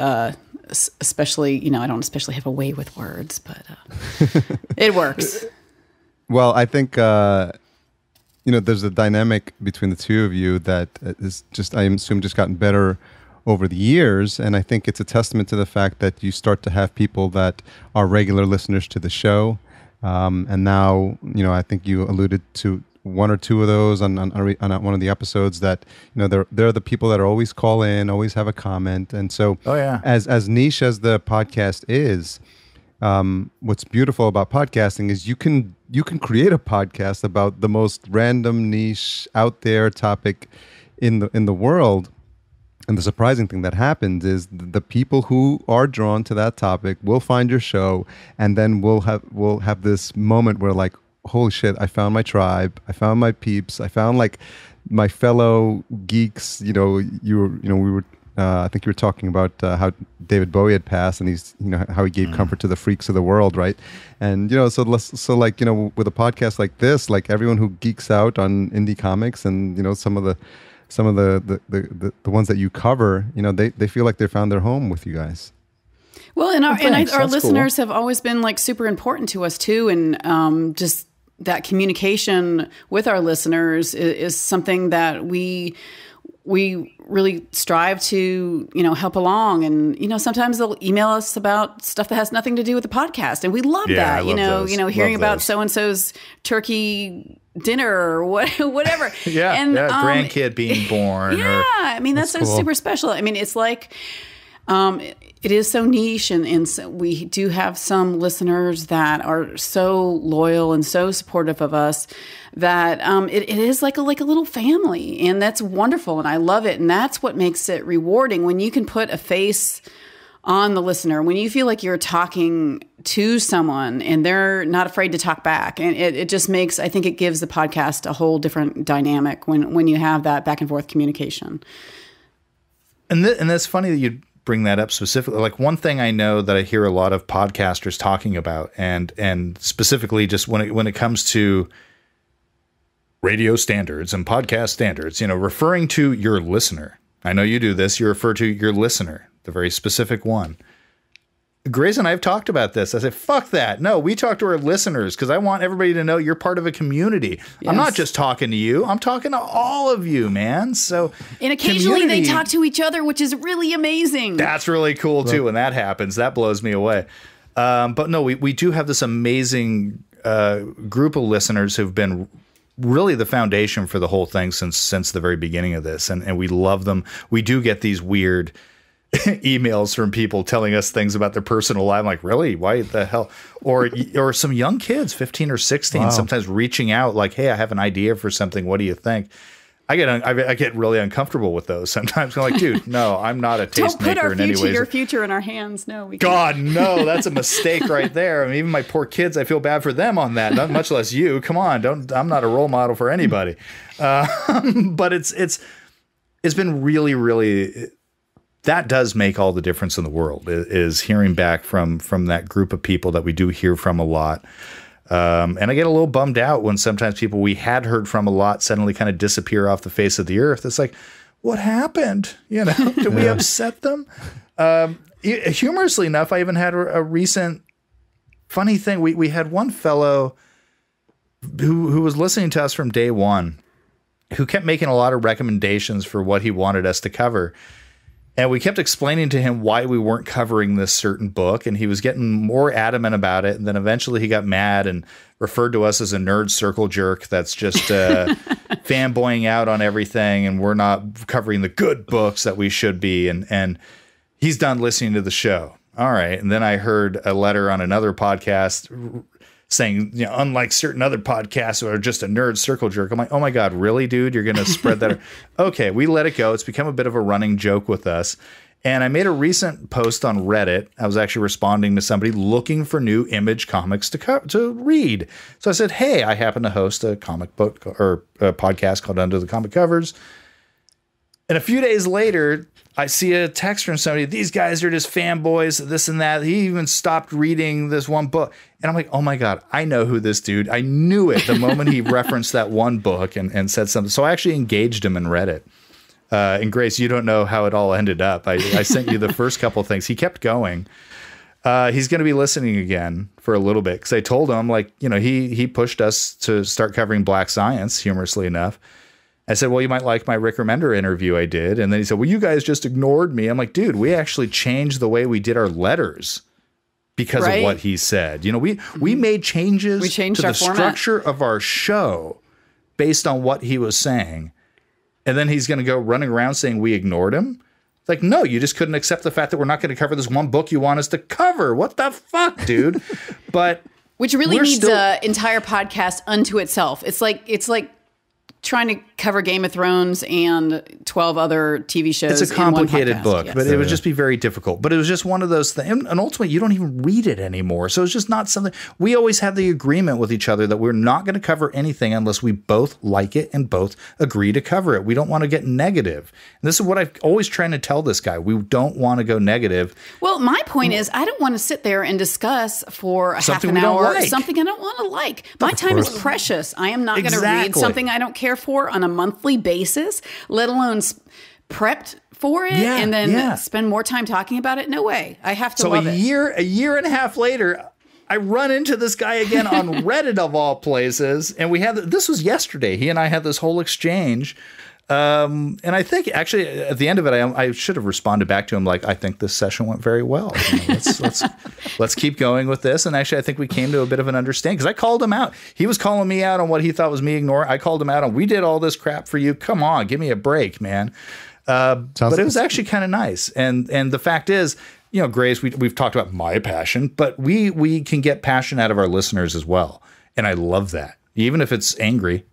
especially I don't especially have a way with words, but it works. Well, I think there's a dynamic between the two of you that is just, I assume, just gotten better over the years, and I think it's a testament to the fact that you start to have people that are regular listeners to the show, and now I think you alluded to one or two of those on one of the episodes that they're the people that are always call in, always have a comment, and so as niche as the podcast is, what's beautiful about podcasting is you can create a podcast about the most random, niche, out there topic in the world. And the surprising thing that happens is the people who are drawn to that topic will find your show, and then we'll have this moment where, like, holy shit, I found my tribe, I found my peeps, I found like my fellow geeks. We were I think you were talking about how David Bowie had passed, and he's how he gave comfort to the freaks of the world, right? And so like with a podcast like this, like everyone who geeks out on indie comics and some of the ones that you cover, they feel like they found their home with you guys. Well, and our listeners have always been like super important to us too, and just that communication with our listeners is something that we really strive to help along. And sometimes they'll email us about stuff that has nothing to do with the podcast, and we love that. Hearing about so and so's turkey dinner or whatever. Grandkid being born. That's so cool. Super special. It's like it is so niche, and so we do have some listeners that are so loyal and so supportive of us that it is like a little family, and that's wonderful, and I love it, and that's what makes it rewarding when you can put a face on the listener, when you feel like you're talking to someone and they're not afraid to talk back. And it just makes, I think it gives the podcast a whole different dynamic when you have that back and forth communication. And that's funny that you bring that up specifically. Like, one thing I know that I hear a lot of podcasters talking about, and specifically just when it comes to radio standards and podcast standards, referring to your listener. I know you do this. You refer to your listener, the very specific one. Grace and I have talked about this. I said, fuck that. No, we talk to our listeners because I want everybody to know you're part of a community. Yes. I'm not just talking to you. I'm talking to all of you, man. So, and occasionally they talk to each other, which is really amazing. That's really cool, too, when that happens. That blows me away. But no, we do have this amazing group of listeners who've been really the foundation for the whole thing since the very beginning of this. And we love them. We do get these weird emails from people telling us things about their personal life. I'm like, really? Why the hell? Or some young kids, 15 or 16, sometimes reaching out like, hey, I have an idea for something. What do you think? I get really uncomfortable with those sometimes. I'm like, dude, no, I'm not a tastemaker in any way. Your future in our hands. No, we can't. God, no, that's a mistake right there. I mean, even my poor kids, I feel bad for them on that. Not much less you. Come on, I'm not a role model for anybody. But it's been really, really. That does make all the difference in the world, is hearing back from that group of people that we do hear from a lot. And I get a little bummed out when sometimes people we had heard from a lot suddenly kind of disappear off the face of the earth. It's like, what happened? Did we upset them? Humorously enough, I even had a recent funny thing. We had one fellow who was listening to us from day one, who kept making a lot of recommendations for what he wanted us to cover. And we kept explaining to him why we weren't covering this certain book, and he was getting more adamant about it. And then eventually he got mad and referred to us as a nerd circle jerk that's just fanboying out on everything, and we're not covering the good books that we should be. And he's done listening to the show. All right. And then I heard a letter on another podcast saying, you know, unlike certain other podcasts who are just a nerd circle jerk. I'm like, oh my God, really, dude? You're going to spread that? Okay, we let it go. It's become a bit of a running joke with us. And I made a recent post on Reddit. I was actually responding to somebody looking for new Image comics to read. So I said, hey, I happen to host a comic book or a podcast called Under the Comic Covers. And a few days later, I see a text from somebody, these guys are just fanboys, this and that. He even stopped reading this one book. And I'm like, oh my God, I know who this dude. I knew it the moment he referenced that one book and said something. So I actually engaged him in Reddit. And Grace, you don't know how it all ended up. I sent you the first couple of things. He kept going. He's going to be listening again for a little bit because I told him, like, you know, he pushed us to start covering Black Science, humorously enough. I said, well, you might like my Rick Remender interview I did. And then he said, well, you guys just ignored me. I'm like, dude, we actually changed the way we did our letters because of what he said. You know, we made changes to the structure of our show based on what he was saying. And then he's going to go running around saying we ignored him. It's like, no, you just couldn't accept the fact that we're not going to cover this one book you want us to cover. What the fuck, dude? But which really needs an entire podcast unto itself. It's like trying to cover Game of Thrones and 12 other TV shows. It's a complicated book, but it would just be very difficult. But it was just one of those things. And ultimately, you don't even read it anymore. So it's just not something. We always had the agreement with each other that we're not going to cover anything unless we both like it and both agree to cover it. We don't want to get negative. And this is what I'm always trying to tell this guy. We don't want to go negative. Well, my point is, I don't want to sit there and discuss for half an hour something I don't want to like. My time is precious. I am not going to read something I don't care for on a monthly basis, let alone prepped for it and then spend more time talking about it. No way. I have to love it. So a year and a half later, I run into this guy again on Reddit of all places. And this was yesterday. He and I had this whole exchange. And I think actually at the end of it, I should have responded back to him like, I think this session went very well. You know, let's keep going with this. And actually, I think we came to a bit of an understanding because I called him out. He was calling me out on what he thought was me ignoring. I called him out on, we did all this crap for you. Come on, give me a break, man. But it was actually kind of nice. And the fact is, you know, Grace, we've talked about my passion, but we can get passion out of our listeners as well. And I love that. Even if it's angry.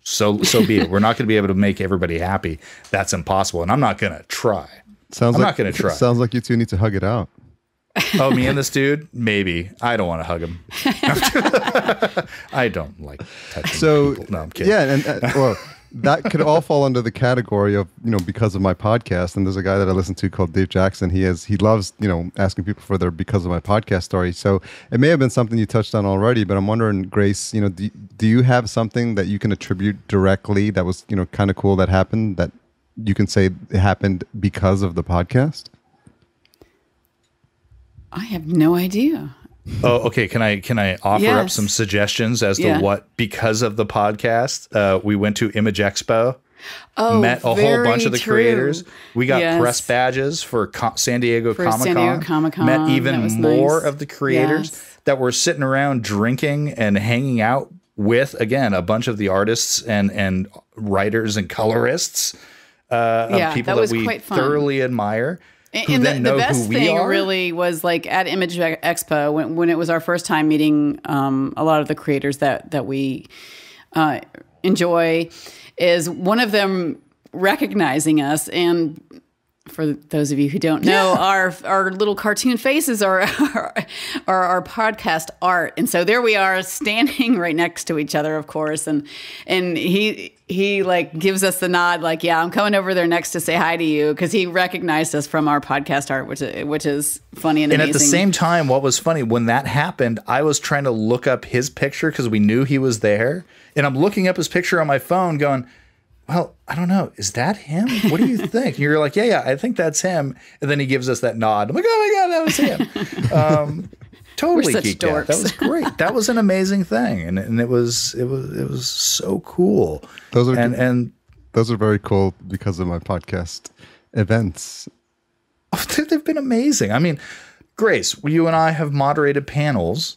So be it. We're not going to be able to make everybody happy. That's impossible. And I'm not going to try. I'm not going to try. Sounds like you two need to hug it out. Oh, me and this dude? Maybe. I don't want to hug him. I don't like touching people. No, I'm kidding. Yeah, and well, that could all fall under the category of, you know, because of my podcast. And there's a guy that I listen to called Dave Jackson. He loves, you know, asking people for their because of my podcast story. So it may have been something you touched on already, but I'm wondering, Grace, you know, do you have something that you can attribute directly that was, you know, kind of cool that happened that you can say it happened because of the podcast? I have no idea. Oh, okay. Can I offer up some suggestions as to what, because of the podcast, we went to Image Expo, met a whole bunch of the creators. We got press badges for San Diego Comic-Con. Met even more of the creators that were sitting around drinking and hanging out with, again, a bunch of the artists and writers and colorists of people that we thoroughly admire. And the best thing really was like at Image Expo when it was our first time meeting a lot of the creators that we enjoy, is one of them recognizing us. And for those of you who don't know, our little cartoon faces are our podcast art. And so there we are standing right next to each other, of course. And he like gives us the nod, like, yeah, I'm coming over there next to say hi to you, because he recognized us from our podcast art, which is funny and amazing. And at the same time, what was funny, when that happened, I was trying to look up his picture because we knew he was there. And I'm looking up his picture on my phone going, well, I don't know. Is that him? What do you think? And you're like, yeah, I think that's him. And then he gives us that nod. I'm like, oh my God, that was him. totally We're such geeked out. dorks. That was great. That was an amazing thing, and it was so cool. Those are and those are very cool because of my podcast events. oh, they've been amazing. I mean, Grace, you and I have moderated panels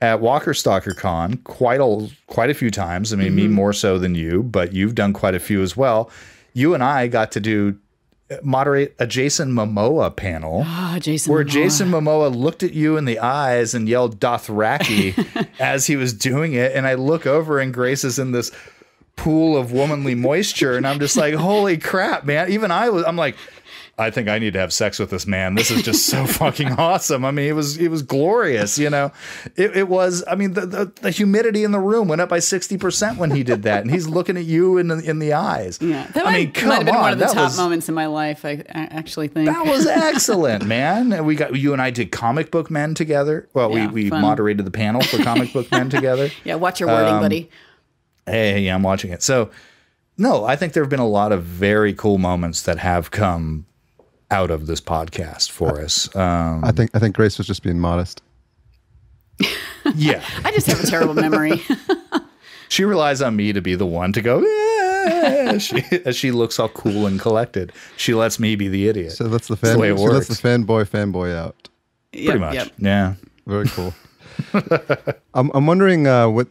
at Walker Stalker Con quite a few times. I mean, me more so than you, but you've done quite a few as well. You and I got to moderate a Jason Momoa panel where Jason Momoa looked at you in the eyes and yelled Dothraki as he was doing it. And I look over and Grace is in this pool of womanly moisture. And I'm just like, holy crap, man. Even I'm like, I think I need to have sex with this man. This is just so fucking awesome. I mean, it was glorious, you know. It was. I mean, the humidity in the room went up by 60% when he did that, and he's looking at you in the eyes. Yeah, that might have been one of the top moments in my life. I actually think that was excellent, man. And you and I did Comic Book Men together. Well, we moderated the panel for Comic Book Men together. Yeah, watch your wording, buddy. Hey, I'm watching it. So, no, I think there have been a lot of very cool moments that have come out of this podcast for us. I think Grace was just being modest. Yeah. I just have a terrible memory. She relies on me to be the one to go, as she looks all cool and collected. She lets me be the idiot. So that's the fanboy out. Pretty much. Yep. Yeah. Very cool. I'm wondering what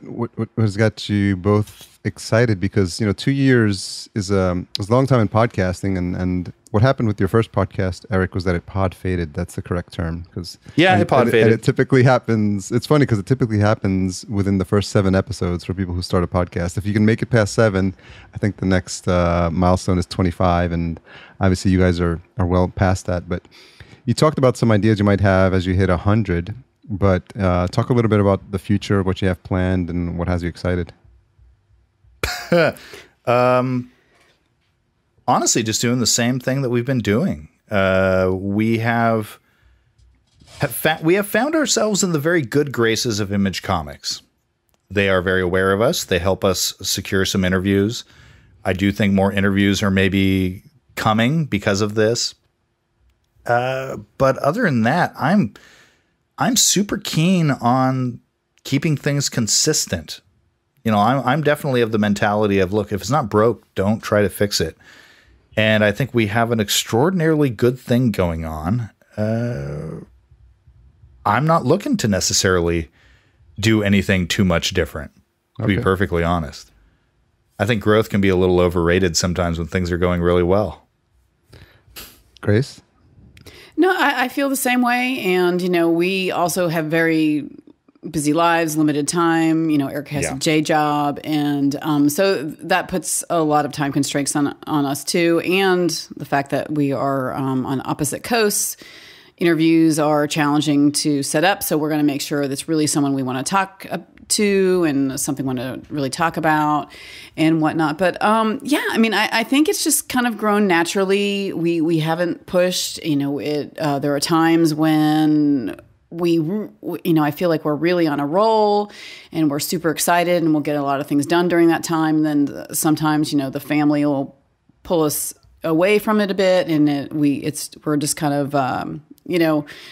has got you both excited, because 2 years is a long time in podcasting, and what happened with your first podcast, Eric, was that it pod faded. That's the correct term, it pod faded. And it typically happens. It's funny because it typically happens within the first 7 episodes for people who start a podcast. If you can make it past 7, I think the next milestone is 25, and obviously you guys are well past that. But you talked about some ideas you might have as you hit 100. But talk a little bit about the future, what you have planned, and what has you excited. Honestly, just doing the same thing that we've been doing. We have found ourselves in the very good graces of Image Comics. They are very aware of us. They help us secure some interviews. I do think more interviews are maybe coming because of this. But other than that, I'm super keen on keeping things consistent. I'm definitely of the mentality of, look, if it's not broke, don't try to fix it. And I think we have an extraordinarily good thing going on. I'm not looking to necessarily do anything too much different, to be perfectly honest. I think growth can be a little overrated sometimes when things are going really well. Grace? No, I feel the same way. And, we also have very busy lives, limited time. Eric has a J job. And so that puts a lot of time constraints on us too. And the fact that we are on opposite coasts, interviews are challenging to set up. So we're going to make sure that's really someone we want to talk to and something we want to really talk about and whatnot. But I think it's just kind of grown naturally. We haven't pushed, there are times when I feel like we're really on a roll and we're super excited and we'll get a lot of things done during that time. Then sometimes, the family will pull us away from it a bit, and we're just kind of,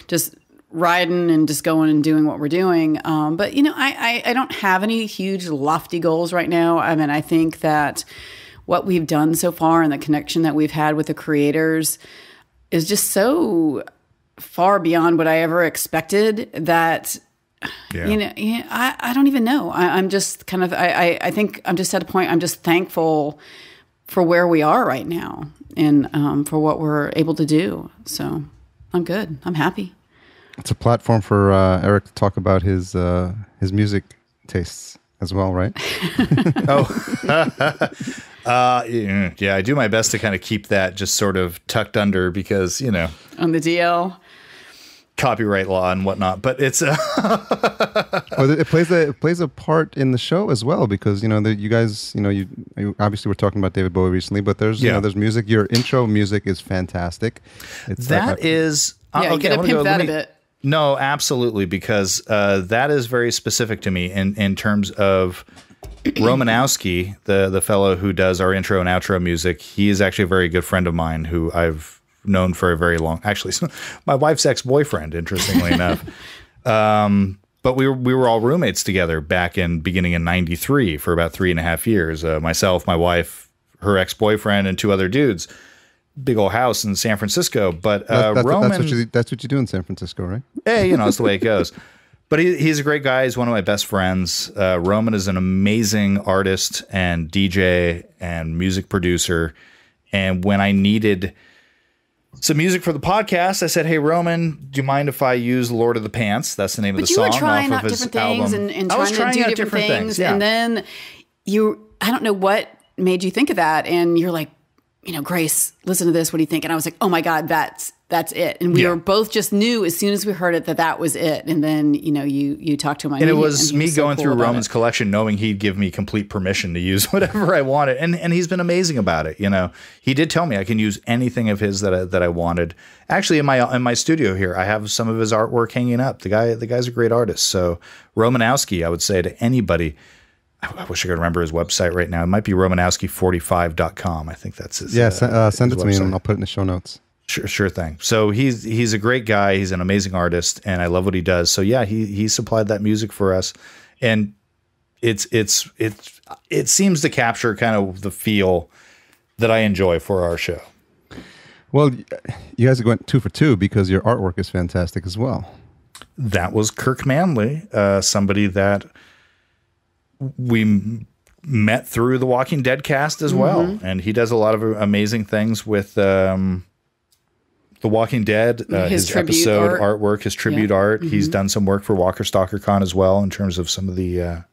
just riding and just going and doing what we're doing. But I don't have any huge lofty goals right now. I mean, I think that what we've done so far and the connection that we've had with the creators is just so far beyond what I ever expected that, I don't even know. I'm just kind of, I think I'm just at a point, I'm just thankful for where we are right now and for what we're able to do. So I'm good. I'm happy. It's a platform for Eric to talk about his music tastes as well, right? I do my best to kind of keep that just sort of tucked under because, on the DL. Copyright law and whatnot, but it's it plays a part in the show as well because that you guys you obviously we're talking about David Bowie recently, but there's there's music. Your intro music is fantastic. You gotta pimp that a bit. No, absolutely, because that is very specific to me in terms of Romanowski, the fellow who does our intro and outro music. He is actually a very good friend of mine who I've known for a very long, actually, my wife's ex-boyfriend, interestingly enough. But we were all roommates together back in beginning in '93 for about 3.5 years. Myself, my wife, her ex-boyfriend, and 2 other dudes. Big old house in San Francisco. But Roman, that's what you do in San Francisco, right? hey, it's the way it goes. But he's a great guy. He's one of my best friends. Roman is an amazing artist and DJ and music producer. And when I needed some music for the podcast, I said, "Hey, Roman, do you mind if I use Lord of the Pants?" That's the name of the song. But you were trying off out of his different things album. and I was trying to do out different things. yeah. And then I don't know what made you think of that. And you're like, Grace, listen to this. What do you think? And I was like, oh my God, that's it. And we were both just knew as soon as we heard it that was it. And then, you talked to him. And it was me going through Roman's collection, knowing he'd give me complete permission to use whatever I wanted. And he's been amazing about it. He did tell me I can use anything of his that I wanted. Actually, in my studio here, I have some of his artwork hanging up. The guy's a great artist. So Romanowski, I would say to anybody, I wish I could remember his website right now. It might be romanowski45.com. I think that's his. Yeah, send it to me website. and I'll put it in the show notes. Sure thing. So he's a great guy. He's an amazing artist, and I love what he does. So yeah, he supplied that music for us, and it seems to capture kind of the feel that I enjoy for our show. Well, you guys are going 2 for 2 because your artwork is fantastic as well. That was Kirk Manley, somebody that we met through the Walking Dead cast as well. And he does a lot of amazing things with The Walking Dead, his episode artwork, his tribute art. He's done some work for Walker Stalker Con as well in terms of some of the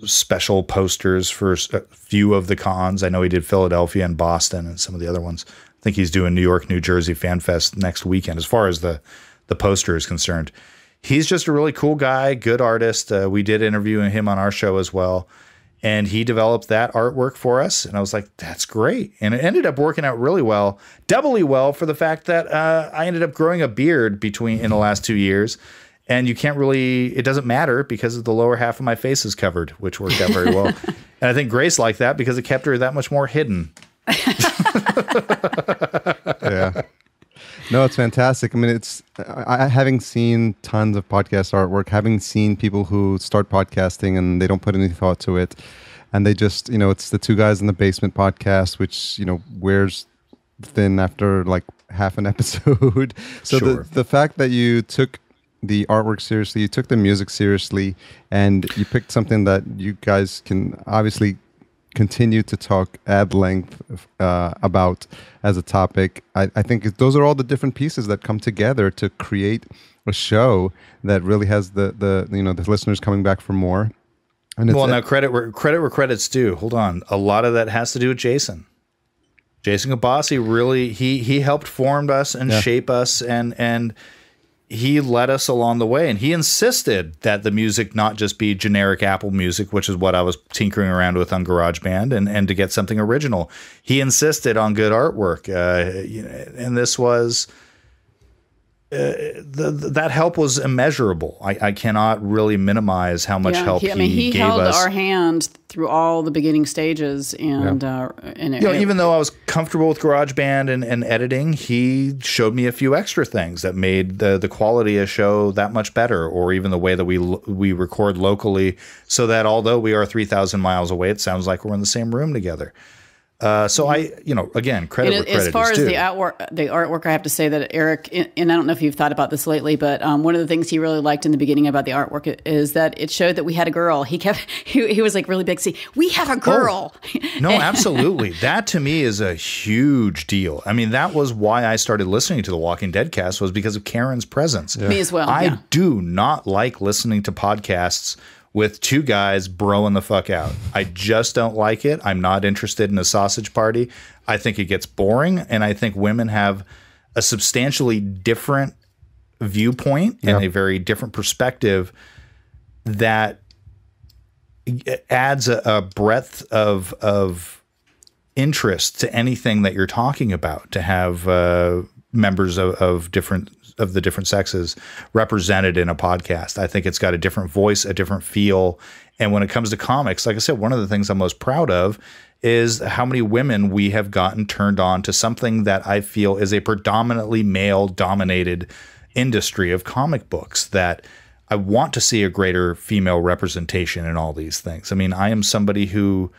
special posters for a few of the cons. I know he did Philadelphia and Boston and some of the other ones. I think he's doing New York, New Jersey Fan Fest next weekend as far as the poster is concerned. He's just a really cool guy, good artist. We did interview him on our show as well. And he developed that artwork for us. And I was like, that's great. And it ended up working out really well, doubly well for the fact that I ended up growing a beard in the last 2 years. And it doesn't matter because the lower half of my face is covered, which worked out very well. And I think Grace liked that because it kept her that much more hidden. Yeah. No, it's fantastic. I mean, having seen tons of podcast artwork, having seen people who start podcasting and they don't put any thought to it, and they just, it's the 2 Guys in the Basement podcast, which, wears thin after like half an episode. So Sure. the fact that you took the artwork seriously, you took the music seriously, and you picked something that you guys can obviously continue to talk at length about as a topic. I think those are all the different pieces that come together to create a show that really has the listeners coming back for more. And now credit where credit's due. Hold on, a lot of that has to do with Jason. Jason Kabasi really he helped form us and shape us and he led us along the way, and he insisted that the music not just be generic Apple music, which is what I was tinkering around with on GarageBand, and to get something original. He insisted on good artwork, and this was that help was immeasurable. I cannot really minimize how much help he gave us. He held our hand through all the beginning stages, and even though I was comfortable with GarageBand and editing, he showed me a few extra things that made the quality of the show that much better, or even the way that we record locally, so that although we are 3,000 miles away, it sounds like we're in the same room together. So again, credit where credit is due. As far as the artwork, I have to say that Eric, and I don't know if you've thought about this lately, but one of the things he really liked in the beginning about the artwork is that it showed that we had a girl. He was like really big. See, we have a girl. No, absolutely. That to me is a huge deal. I mean, that was why I started listening to the Walking Dead cast, was because of Karen's presence. Me as well. I do not like listening to podcasts with 2 guys broing the fuck out. I just don't like it. I'm not interested in a sausage party. I think it gets boring, and I think women have a substantially different viewpoint and a very different perspective that adds a breadth of interest to anything that you're talking about, to have members of the different sexes represented in a podcast. I think it's got a different voice, a different feel. And when it comes to comics, like I said, one of the things I'm most proud of is how many women we have gotten turned on to something that I feel is a predominantly male dominated industry of comic books that I want to see a greater female representation in all these things. I mean, I am somebody who,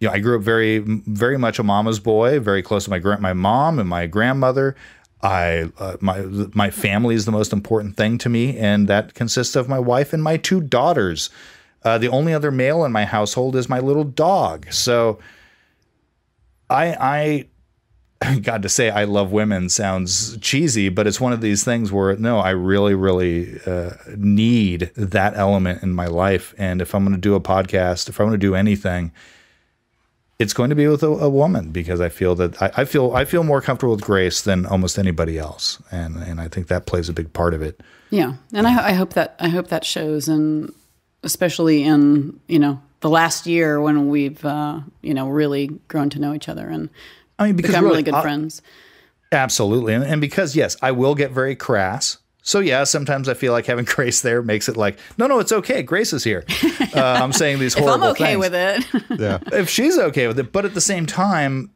I grew up very, very much a mama's boy, very close to my mom and my grandmother. My family is the most important thing to me, and that consists of my wife and my 2 daughters. The only other male in my household is my little dog. So I God, to say I love women sounds cheesy, but it's one of these things where, no, I really, really need that element in my life. And if I'm going to do a podcast, if I'm going to do anything, it's going to be with a woman, because I feel that I feel more comfortable with Grace than almost anybody else. And I think that plays a big part of it. Yeah. And I hope that shows, and especially in, the last year when we've, really grown to know each other and because become really good friends. Absolutely. And because, yes, I will get very crass. So, yeah, sometimes I feel like having Grace there makes it like, no, it's okay. Grace is here. I'm saying these horrible things. If I'm okay with it. Yeah. If she's okay with it. But at the same time,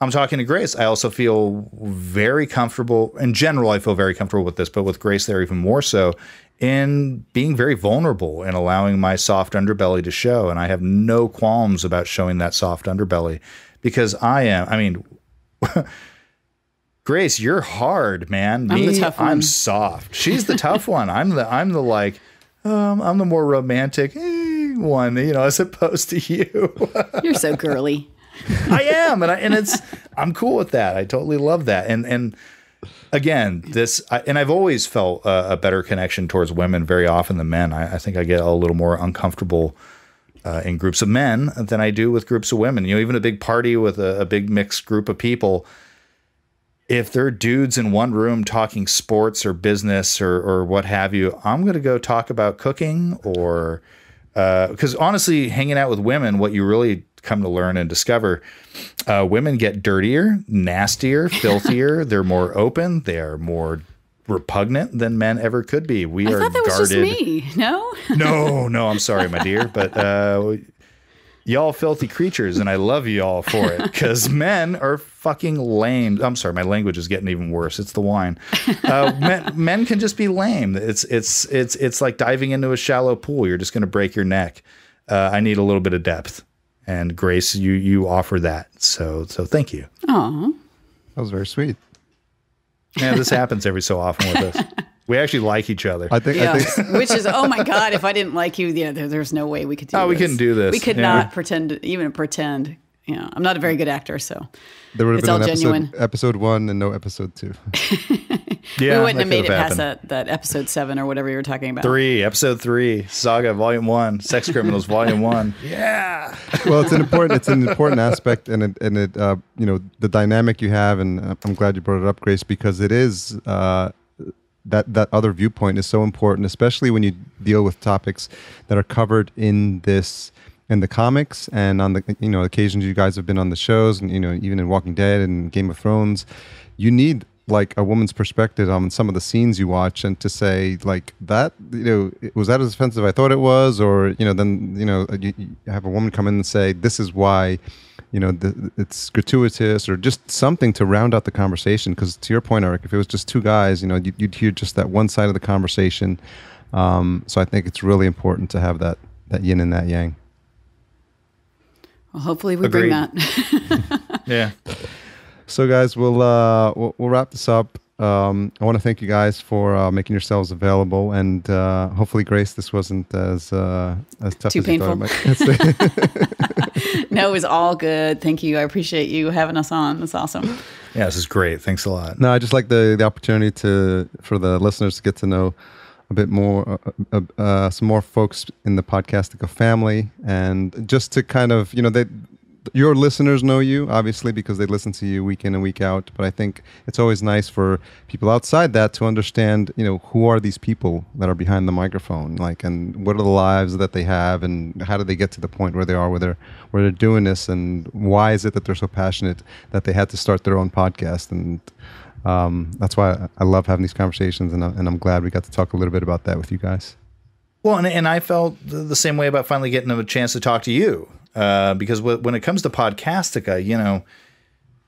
I'm talking to Grace. I also feel very comfortable. In general, I feel very comfortable with this, but with Grace there even more so, in being very vulnerable and allowing my soft underbelly to show. And I have no qualms about showing that soft underbelly, because Grace, you're hard, man. I'm the tough one. I'm soft. She's the tough one. I'm the like, I'm the more romantic one, as opposed to you. You're so girly. I am, I'm cool with that. I totally love that. And again, I've always felt a better connection towards women very often than men. I think I get a little more uncomfortable in groups of men than I do with groups of women. Even a big party with a big mixed group of people, if there are dudes in one room talking sports or business or what have you, I'm going to go talk about cooking or because honestly, hanging out with women, what you really come to learn and discover, women get dirtier, nastier, filthier. They're more open. They are more repugnant than men ever could be. I thought that was just me. No? No, I'm sorry, my dear. But y'all filthy creatures, and I love y'all for it, because men are fucking lame. I'm sorry, my language is getting even worse. It's the wine. Men can just be lame. It's like diving into a shallow pool. You're just going to break your neck. I need a little bit of depth, and Grace, you offer that. So thank you. Aw, that was very sweet. Yeah, this happens every so often with us. We actually like each other. I think which is, oh my God, if I didn't like you, there's no way we could do this. We couldn't do this. We could not pretend. I'm not a very good actor, so there would have it's been all an genuine. episode 1 and no episode 2. Yeah, we wouldn't have made it past that episode 7 or whatever you were talking about. Episode 3, Saga Volume 1, Sex Criminals Volume 1. Yeah. Well, it's an important aspect, and it the dynamic you have, and I'm glad you brought it up, Grace, because it is that other viewpoint is so important, especially when you deal with topics that are covered in the comics and on the occasions you guys have been on the shows, and even in Walking Dead and Game of Thrones. You need like a woman's perspective on some of the scenes you watch, and to say like that, was that as offensive as I thought it was, or then you have a woman come in and say this is why it's gratuitous, or just something to round out the conversation. Because to your point, Erik, if it was just 2 guys, you'd hear just that one side of the conversation. So I think it's really important to have that yin and that yang. Well, hopefully we bring that. Yeah. So guys, we'll wrap this up. I want to thank you guys for making yourselves available, and hopefully, Grace, this wasn't as tough too as painful. You thought it might. No, it was all good. Thank you. I appreciate you having us on. That's awesome. Yeah, this is great. Thanks a lot. No, I just like the opportunity for the listeners to get to know a bit more, some more folks in the Podcastica family, and just to kind of, your listeners know you, obviously, because they listen to you week in and week out. But I think it's always nice for people outside that to understand, who are these people that are behind the microphone, and what are the lives that they have, and how did they get to the point where they are, where they're doing this, and why is it that they're so passionate that they had to start their own podcast. And that's why I love having these conversations, and I'm glad we got to talk a little bit about that with you guys. Well, and I felt the same way about finally getting a chance to talk to you. Because when it comes to Podcastica,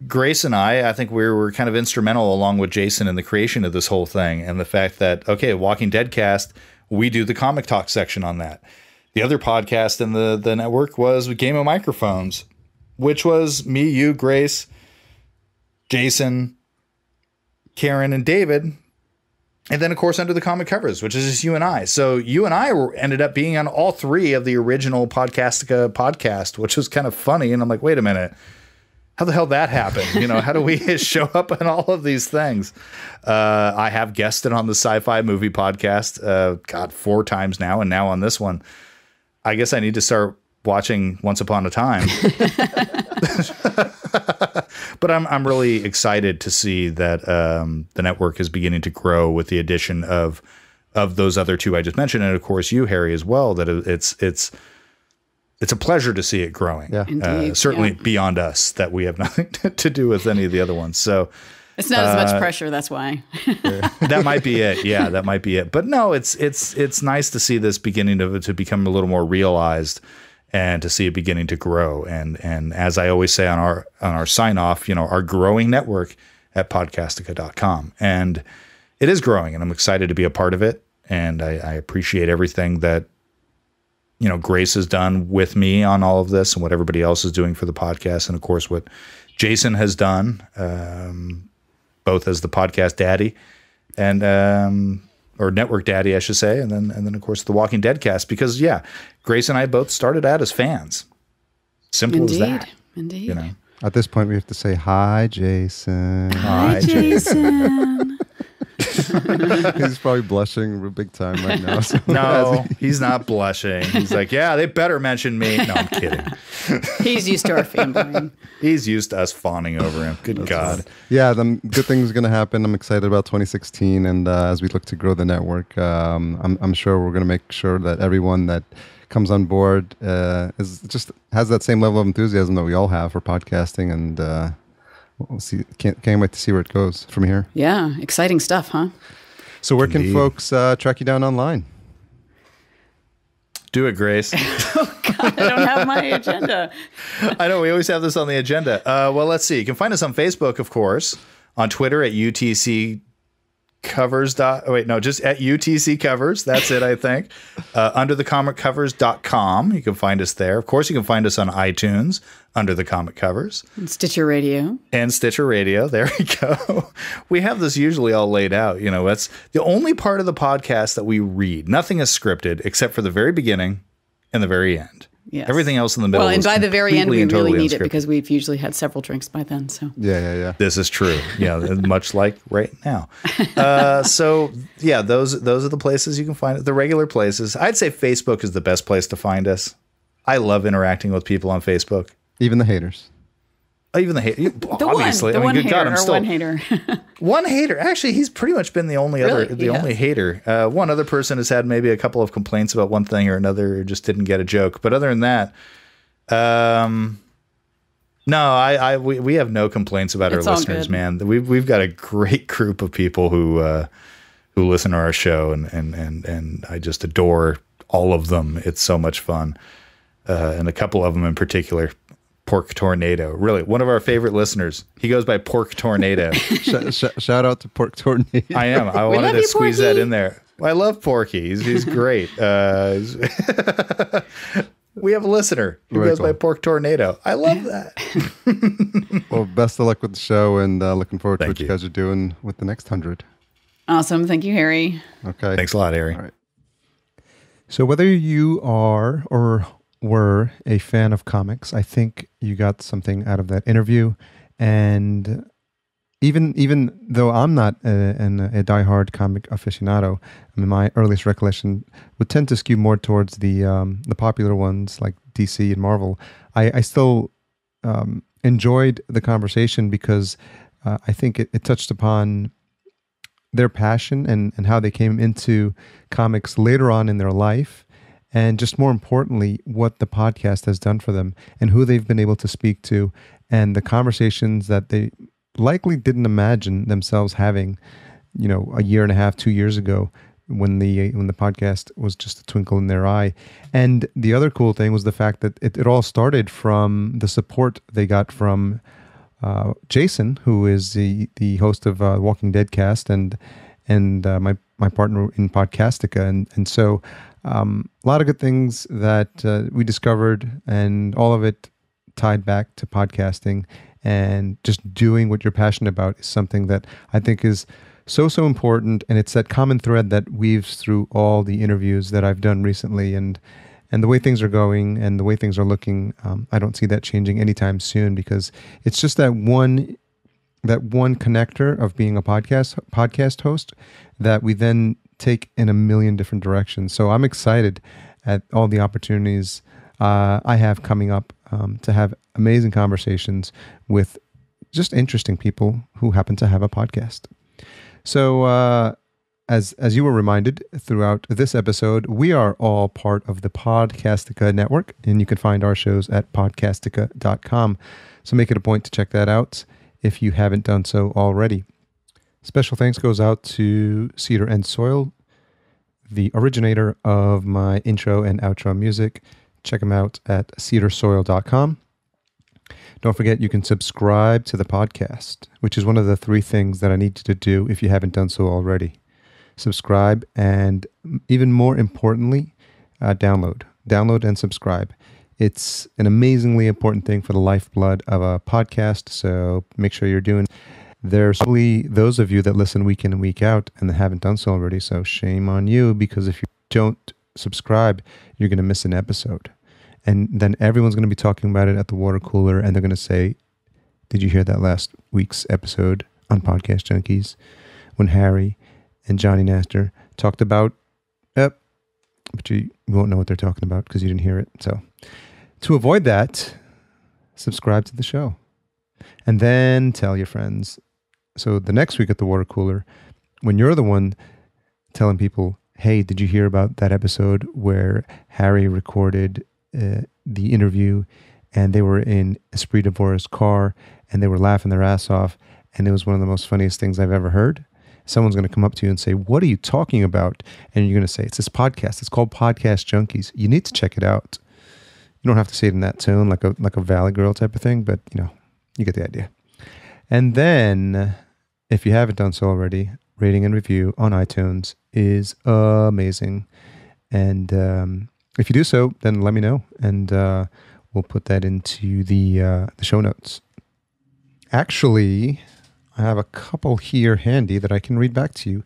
Grace and I think we were kind of instrumental along with Jason in the creation of this whole thing. And the fact that, okay, Walking Dead cast, we do the comic talk section on that. The other podcast in the network was Game of Microphones, which was me, you, Grace, Jason, Karen, and David. And then, of course, Under the Comic Covers, which is just you and I. So you and I ended up being on all three of the original Podcastica podcast, which was kind of funny. And I'm like, wait a minute. How the hell that happened? You know, how do we show up in all of these things? I have guested on the Sci-Fi Movie podcast, 4 times now, and now on this one. I guess I need to start watching Once Upon a Time. But I'm really excited to see that the network is beginning to grow with the addition of those other 2 I just mentioned, and of course you, Harry, as well. That it's a pleasure to see it growing. Yeah. Certainly beyond us, that we have nothing to do with any of the other ones. So it's not as much pressure. That's why. That might be it. Yeah, that might be it. But no, it's nice to see this beginning to become a little more realized, and to see it beginning to grow. And as I always say on our sign off, you know, our growing network at podcastica.com, and it is growing, and I'm excited to be a part of it. And I appreciate everything that, you know, Grace has done with me on all of this, and what everybody else is doing for the podcast. And of course, what Jason has done, both as the podcast daddy and, or network daddy, I should say. And then of course the Walking Dead cast, because Grace and I both started out as fans. Simple as that. Indeed. You know, At this point, we have to say, hi, Jason. Hi, Jason. He's probably blushing big time right now. So no, he's not blushing. He's like, yeah, they better mention me. No, I'm kidding. He's used to our fanboying. He's used to us fawning over him. Good God. Right. Yeah, the good things are going to happen. I'm excited about 2016. And as we look to grow the network, I'm sure we're going to make sure that everyone that comes on board has that same level of enthusiasm that we all have for podcasting. And we'll see. Can't wait to see where it goes from here. Yeah, exciting stuff, huh? So where can folks track you down online? Do it, Grace. Oh, God, I don't have my agenda. I know, we always have this on the agenda. Well, let's see. You can find us on Facebook, of course, on Twitter at UTC Covers. Just at UTC Covers. That's it, I think. Underthecomiccovers.com. You can find us there. Of course, you can find us on iTunes, Under the Comic Covers. And Stitcher Radio. There we go. We have this usually all laid out. You know, that's the only part of the podcast that we read. Nothing is scripted except for the very beginning and the very end. Yes. Everything else in the middle. Well, and by the very end, we really need it unscripted. because we've usually had several drinks by then. So Yeah. This is true. Yeah, much like right now. So yeah, those are the places you can find it. The regular places. I'd say Facebook is the best place to find us. I love interacting with people on Facebook. Even the haters. Even the hater. Obviously, one hater. One hater. Actually, he's pretty much been the only only hater. One other person has had maybe a couple of complaints about one thing or another, or just didn't get a joke. But other than that, no, we have no complaints about our listeners, man. We've got a great group of people who listen to our show, and I just adore all of them. It's so much fun, and a couple of them in particular. Pork Tornado, really one of our favorite listeners. He goes by Pork Tornado. Shout out to Pork Tornado. I am. I wanted to squeeze that in there. I love Porky. He's great. We have a listener who goes by Pork Tornado. I love that. Well, best of luck with the show, and looking forward to what you guys are doing with the next 100. Awesome. Thank you, Harry. Okay. Thanks a lot, Harry. All right. So whether you are or were a fan of comics, I think you got something out of that interview. And even though I'm not a diehard comic aficionado, I mean, my earliest recollection would tend to skew more towards the popular ones like DC and Marvel. I still enjoyed the conversation because I think it touched upon their passion and how they came into comics later on in their life. And just more importantly, what the podcast has done for them and who they've been able to speak to and the conversations that they likely didn't imagine themselves having, you know, a year and a half, 2 years ago when the podcast was just a twinkle in their eye. And the other cool thing was the fact that it all started from the support they got from Jason, who is the host of Walking Dead cast, and my partner in Podcastica, and so a lot of good things that we discovered, and all of it tied back to podcasting, and just doing what you're passionate about is something that I think is so important, and it's that common thread that weaves through all the interviews that I've done recently, and the way things are going and the way things are looking. I don't see that changing anytime soon, because it's just that one connector of being a podcast host that we then take in a million different directions. So I'm excited at all the opportunities I have coming up to have amazing conversations with just interesting people who happen to have a podcast. So as you were reminded throughout this episode, we are all part of the Podcastica network, and you can find our shows at podcastica.com. So make it a point to check that out if you haven't done so already. Special thanks goes out to Cedar and Soil, the originator of my intro and outro music. Check them out at cedarsoil.com. Don't forget, you can subscribe to the podcast, which is one of the 3 things that I need you to do if you haven't done so already. Subscribe, and even more importantly, download. Download and subscribe. It's an amazingly important thing for the lifeblood of a podcast, so make sure you're doing. There's probably those of you that listen week in and week out and that haven't done so already, so shame on you, because if you don't subscribe, you're going to miss an episode. And then everyone's going to be talking about it at the water cooler, and they're going to say, did you hear that last week's episode on Podcast Junkies when Harry and Johnny Nastor talked about, but you won't know what they're talking about because you didn't hear it. So to avoid that, subscribe to the show and then tell your friends. So the next week at the water cooler, when you're the one telling people, hey, did you hear about that episode where Harry recorded the interview and they were in Esprit Devora's car and they were laughing their ass off and it was one of the most funniest things I've ever heard? Someone's going to come up to you and say, what are you talking about? And you're going to say, it's this podcast. It's called Podcast Junkies. You need to check it out. You don't have to say it in that tone, like a Valley Girl type of thing, but you get the idea. And then, if you haven't done so already, rating and review on iTunes is amazing. And if you do so, then let me know, and we'll put that into the show notes. Actually, I have a couple here handy that I can read back to you.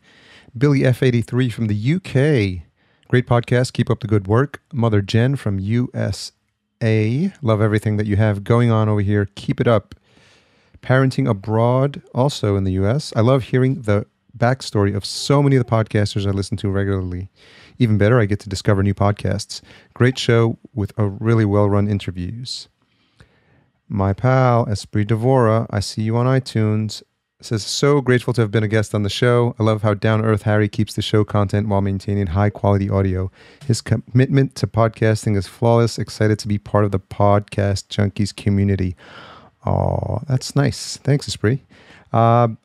Billy F83 from the UK. Great podcast. Keep up the good work. Mother Jen from USA. Love everything that you have going on over here. Keep it up. Parenting abroad, also in the US. I love hearing the backstory of so many of the podcasters I listen to regularly. Even better, I get to discover new podcasts. Great show with a really well-run interviews. My pal, Esprit Devora, I see you on iTunes, says, so grateful to have been a guest on the show. I love how down-to-earth Harry keeps the show content while maintaining high-quality audio. His commitment to podcasting is flawless. Excited to be part of the Podcast Junkies community. Oh, that's nice. Thanks, Esprit. The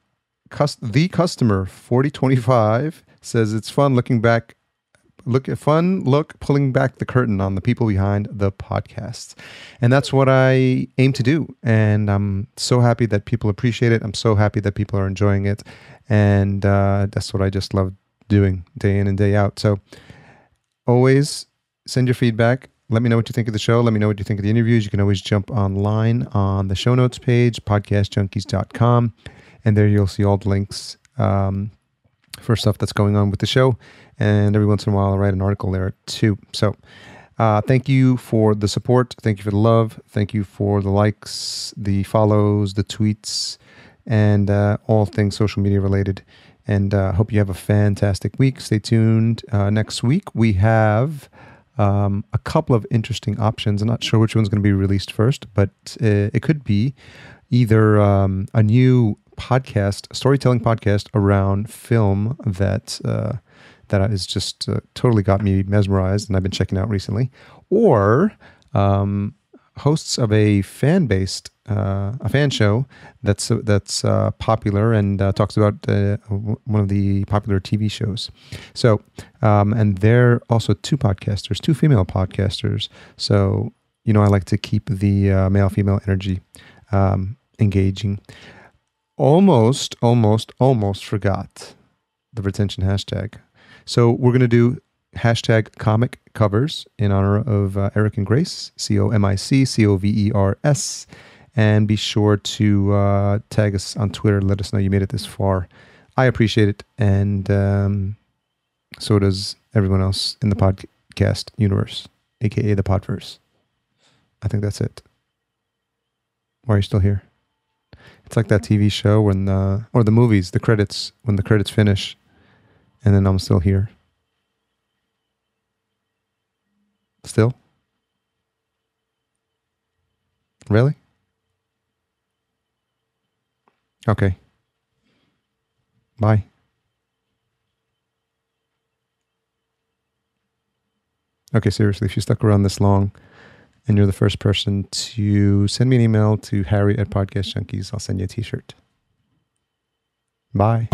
Customer 4025 says, it's fun looking back. Pulling back the curtain on the people behind the podcasts. And that's what I aim to do. And I'm so happy that people appreciate it. I'm so happy that people are enjoying it. And that's what I just love doing day in and day out. So always send your feedback. Let me know what you think of the show. Let me know what you think of the interviews. You can always jump online on the show notes page, podcastjunkies.com. And there you'll see all the links for stuff that's going on with the show. And every once in a while, I'll write an article there too. So thank you for the support. Thank you for the love. Thank you for the likes, the follows, the tweets, and all things social media related. And hope you have a fantastic week. Stay tuned. Next week, we have a couple of interesting options. I'm not sure which one's going to be released first, but it could be either a new podcast, storytelling podcast around film that has just totally got me mesmerized and I've been checking out recently, or hosts of a fan show that's popular and talks about one of the popular TV shows. So, and they're also two female podcasters. So, I like to keep the male-female energy engaging. Almost forgot the retention hashtag. So we're going to do hashtag comic covers in honor of Erik and Grace, COMIC, COVERS. And be sure to tag us on Twitter. Let us know you made it this far. I appreciate it. And so does everyone else in the podcast universe, aka the Podverse. I think that's it. Why are you still here? It's like that TV show when or the movies, the credits, when the credits finish, and then I'm still here. Still? Really? Okay. Bye. Okay, seriously, if you stuck around this long and you're the first person to send me an email to Harry@podcastjunkies, I'll send you a t-shirt. Bye.